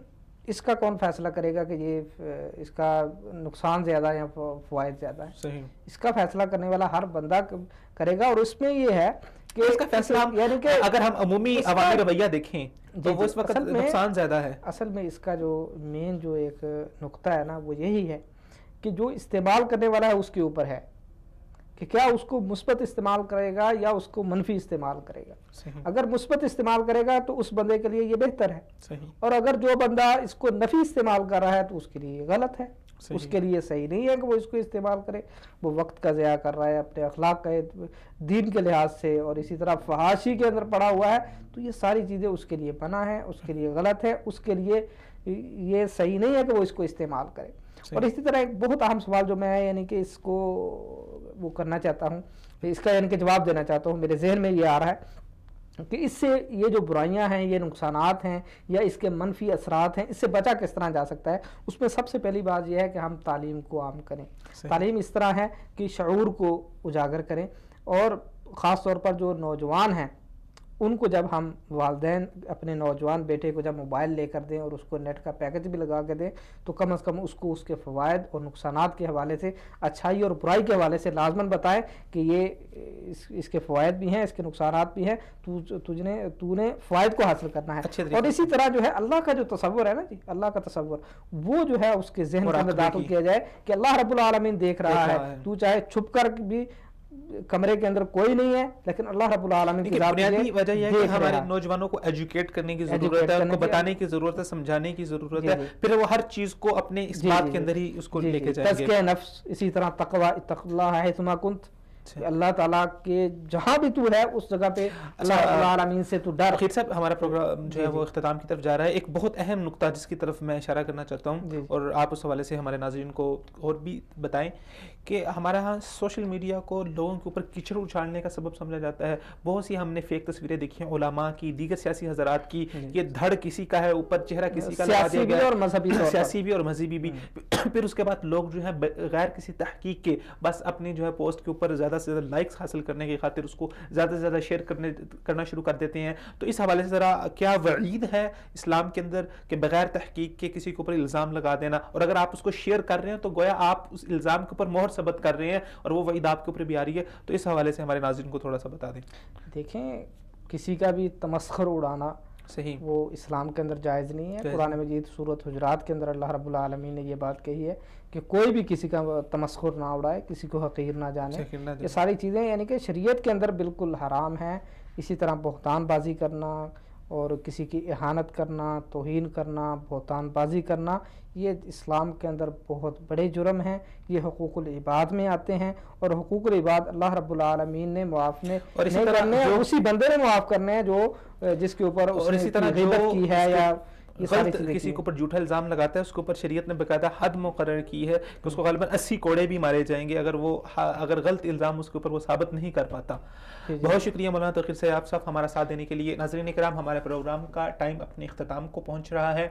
اس کا کون فیصلہ کرے گا کہ یہ اس کا نقصان زیادہ ہے یا فوائد زیادہ ہے؟ اس کا فیصلہ کرنے والا ہر بندہ کرے گا. اور اس میں یہ ہے کہ اس کا فیصلہ یعنی کہ اگر ہم عمومی عوامی رویہ دیکھیں تو وہ اس وقت نقصان زیادہ ہے. اصل میں اس کا جو مین جو ایک نقطہ ہے نا وہ یہی ہے کہ جو استعمال کرنے والا ہے اس کے اوپر ہے کہ کیا اس کو مثبت استعمال کرے گا یا اس کو منفی استعمال کرے گا. اگر مثبت استعمال کرے گا تو اس بندے کے لیے یہ بہتر ہے، اور اگر جو بندہ اس کو نفی استعمال کر رہا ہے تو اس کے لیے یہ غلط ہے. اس کے لیے صحیح نہیں ہے کہ وہ اس کو استعمال کرے. وہ وقت کا ضیاع کر رہا ہے اپنے اخلاق کا، دین کے لحاظ سے، اور اسی طرح فحاشی کے اندر پڑا ہوا ہے. تو یہ ساری چیزیں اس کے لیے منع ہیں، اس کے لیے غلط ہے، اس کے لیے یہ صحیح نہیں ہے کہ وہ اس کو استعمال کرے. اور اسی طرح ایک بہت اہم سوال جو میں یعنی کہ اس کو وہ کرنا چاہتا ہوں، اس کا یعنی کہ جواب دینا چاہتا ہوں، میرے ذہن میں یہ آ رہا ہے کہ اس سے یہ جو برائیاں ہیں، یہ نقصانات ہیں یا اس کے منفی اثرات ہیں، اس سے بچا کس طرح جا سکتا ہے. اس میں سب سے پہلی بات یہ ہے کہ ہم تعلیم کو عام کریں. تعلیم اس طرح ہے کہ شعور کو اجاگر کریں، اور خاص طور پر جو نوجوان ہیں ان کو جب ہم والدین اپنے نوجوان بیٹے کو جب موبائل لے کر دیں اور اس کو نیٹ کا پیکج بھی لگا کے دیں تو کم از کم اس کو اس کے فوائد اور نقصانات کے حوالے سے، اچھائی اور برائی کے حوالے سے لازماً بتائیں کہ یہ اس کے فوائد بھی ہیں، اس کے نقصانات بھی ہیں، تو نے فوائد کو حاصل کرنا ہے. اور اسی طرح جو ہے اللہ کا جو تصور ہے نا جی، اللہ کا تصور وہ جو ہے اس کے ذہن کے اندر داخل کیا جائے کہ اللہ رب العالمین دیکھ رہا ہے. تو چاہے چھپ کر بھی کمرے کے اندر کوئی نہیں ہے، لیکن اللہ رب العالمین کی بنیادی وجہ یہ ہے کہ ہمارے نوجوانوں کو ایجوکیٹ کرنے کی ضرورت ہے، ان کو بتانے کی ضرورت ہے، سمجھانے کی ضرورت ہے، پھر وہ ہر چیز کو اپنے اس بات کے اندر ہی اس کو لے کے جائیں گے. تزکیہ نفس، اسی طرح تقوی، اتق اللہ حیثما کنت، اللہ تعالیٰ کے جہاں بھی تو ہے اس جگہ پہ اللہ العالمین سے تو ڈر. خیر صاحب ہمارا پروگرام جو ہے وہ اختتام کی طرف جا رہا ہے. ایک بہت اہم نقطہ جس کی طرف میں اشارہ کرنا چاہتا ہوں اور آپ اس حوالے سے ہمارے ناظرین کو اور بھی بتائیں کہ ہمارے ہاں سوشل میڈیا کو لوگوں کے اوپر کیچڑ اچھالنے کا سبب سمجھا جاتا ہے. بہت سی ہم نے فیک تصویریں دیکھی ہیں علماء کی، دیگر سیاسی حضرات کی، یہ دھڑ کسی کا ہے، اوپر چہرہ کسی کا لگا دیا گیا، سیاسی بھی اور مذہبی بھی. پھر اس کے بعد لوگ جو ہے غیر کسی تحقیق کے بس اپنی جو ہے پوسٹ کے اوپر زیادہ سے زیادہ لائکس حاصل کرنے کی خاطر اس کو زیادہ سے زیادہ شیئر کرنا شروع کر دیتے ہیں. تو اس حوالے سے ذرا کیا وعید ہے اسلام کے اندر کہ بغیر تحقیق کے کسی کے اوپر الزام لگا دینا، اور اگر آپ اس کو شیئر کر رہے ہیں تو گویا آپ اس الزام کے اوپر مہر ثبت کر رہے ہیں اور وہ وعید آپ کے اوپر بھی آ رہی ہے. تو اس حوالے سے ہمارے ناظرین کو تھوڑا سا بتا دیں. دیکھیں کسی کا بھی تمسخر اڑانا صحیح وہ اسلام کے اندر جائز نہیں ہے. قرآن مجید سورۃ حجرات کے اندر اللہ رب العالمین نے یہ بات کہی ہے کہ کوئی بھی کسی کا تمسخر نہ اڑائے, کسی کو حقیر نہ جانے. یہ ساری چیزیں یعنی کہ شریعت کے اندر بالکل حرام ہیں. اسی طرح بہتان بازی کرنا اور کسی کی اہانت کرنا, توہین کرنا, بہتان بازی کرنا, یہ اسلام کے اندر بہت بڑے جرم ہیں. یہ حقوق العباد میں آتے ہیں اور حقوق العباد اللہ رب العالمین نے معاف نہیں کرنے ہیں, اسی بندے نے معاف کرنے ہیں جو جس کے اوپر اور اسی طرح غیبت کی ہے یا غلط کسی کے اوپر جھوٹا الزام لگاتا ہے, اس کے اوپر شریعت نے باقاعدہ حد مقرر کی ہے کہ اس کو غالباً 80 کوڑے بھی مارے جائیں گے اگر غلط الزام اس کے اوپر وہ ثابت نہیں کر پاتا. بہت شکریہ مولانا تقی سیاب صاحب ہمارا ساتھ دینے کے لیے. ناظرین کرام, ہمارے پروگرام کا ٹائم اپنے اختتام کو پہنچ رہا ہے.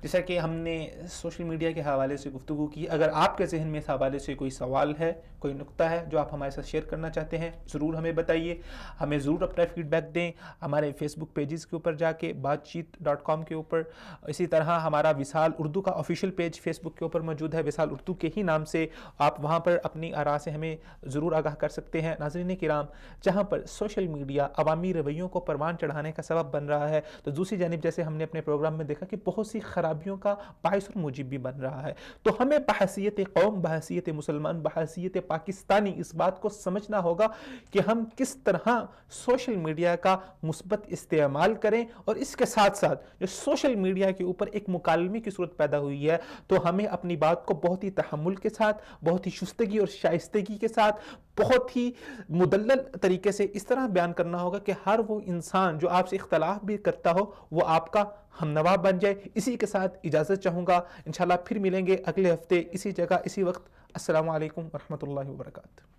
جیسا کہ ہم نے سوشل میڈیا کے حوالے سے گفتگو کی, اگر آپ کے ذہن میں اس حوالے سے کوئی سوال ہے, کوئی نقطہ ہے جو آپ ہمارے ساتھ شیئر کرنا چاہتے ہیں, ضرور ہمیں بتائیے. ہمیں ضرور اپنا فیڈ بیک دیں ہمارے فیس بک پیجز کے اوپر جا کے, بات چیت .com کے اوپر. اسی طرح ہمارا وصال اردو کا آفیشیل پیج فیس بک کے اوپر موجود ہے, وصال اردو کے ہی نام سے. آپ وہاں پر اپنی آراء سے ہمیں ضرور آگاہ کر سکتے ہیں. ناظرین کرام, جہاں پر سوشل میڈیا عوامی رویوں کو پروان چڑھانے کا سبب بن رہا ہے, تو دوسری جانب جیسے ہم نے اپنے پروگرام میں دیکھا کہ بہت سی خرابیوں کا باعث اور موجب بھی بن رہا ہے. تو ہمیں بحیثیت قوم, بحیثیت مسلمان, بحیثیت پاکستانی اس بات کو سمجھنا ہوگا کہ ہم کس طرح سوشل میڈیا کا مثبت استعمال کریں, اور اس کے ساتھ ساتھ جو سوشل میڈیا کے اوپر ایک مکالمے کی صورت پیدا ہوئی ہے, تو ہمیں اپنی بات کو بہت ہی تحمل کے ساتھ, بہت ہی شستگی اور شائستگی کے ساتھ, بہت ہی مدلل طریقے سے اس طرح بیان کرنا ہوگا کہ ہر وہ انسان جو آپ سے اختلاف بھی کرتا ہو وہ آپ کا ہم نوا بن جائے. اسی کے ساتھ اجازت چاہوں گا, انشاءاللہ پھر ملیں گے اگلے ہفتے اسی جگہ اسی وقت. السلام علیکم ورحمۃ اللہ وبرکاتہ.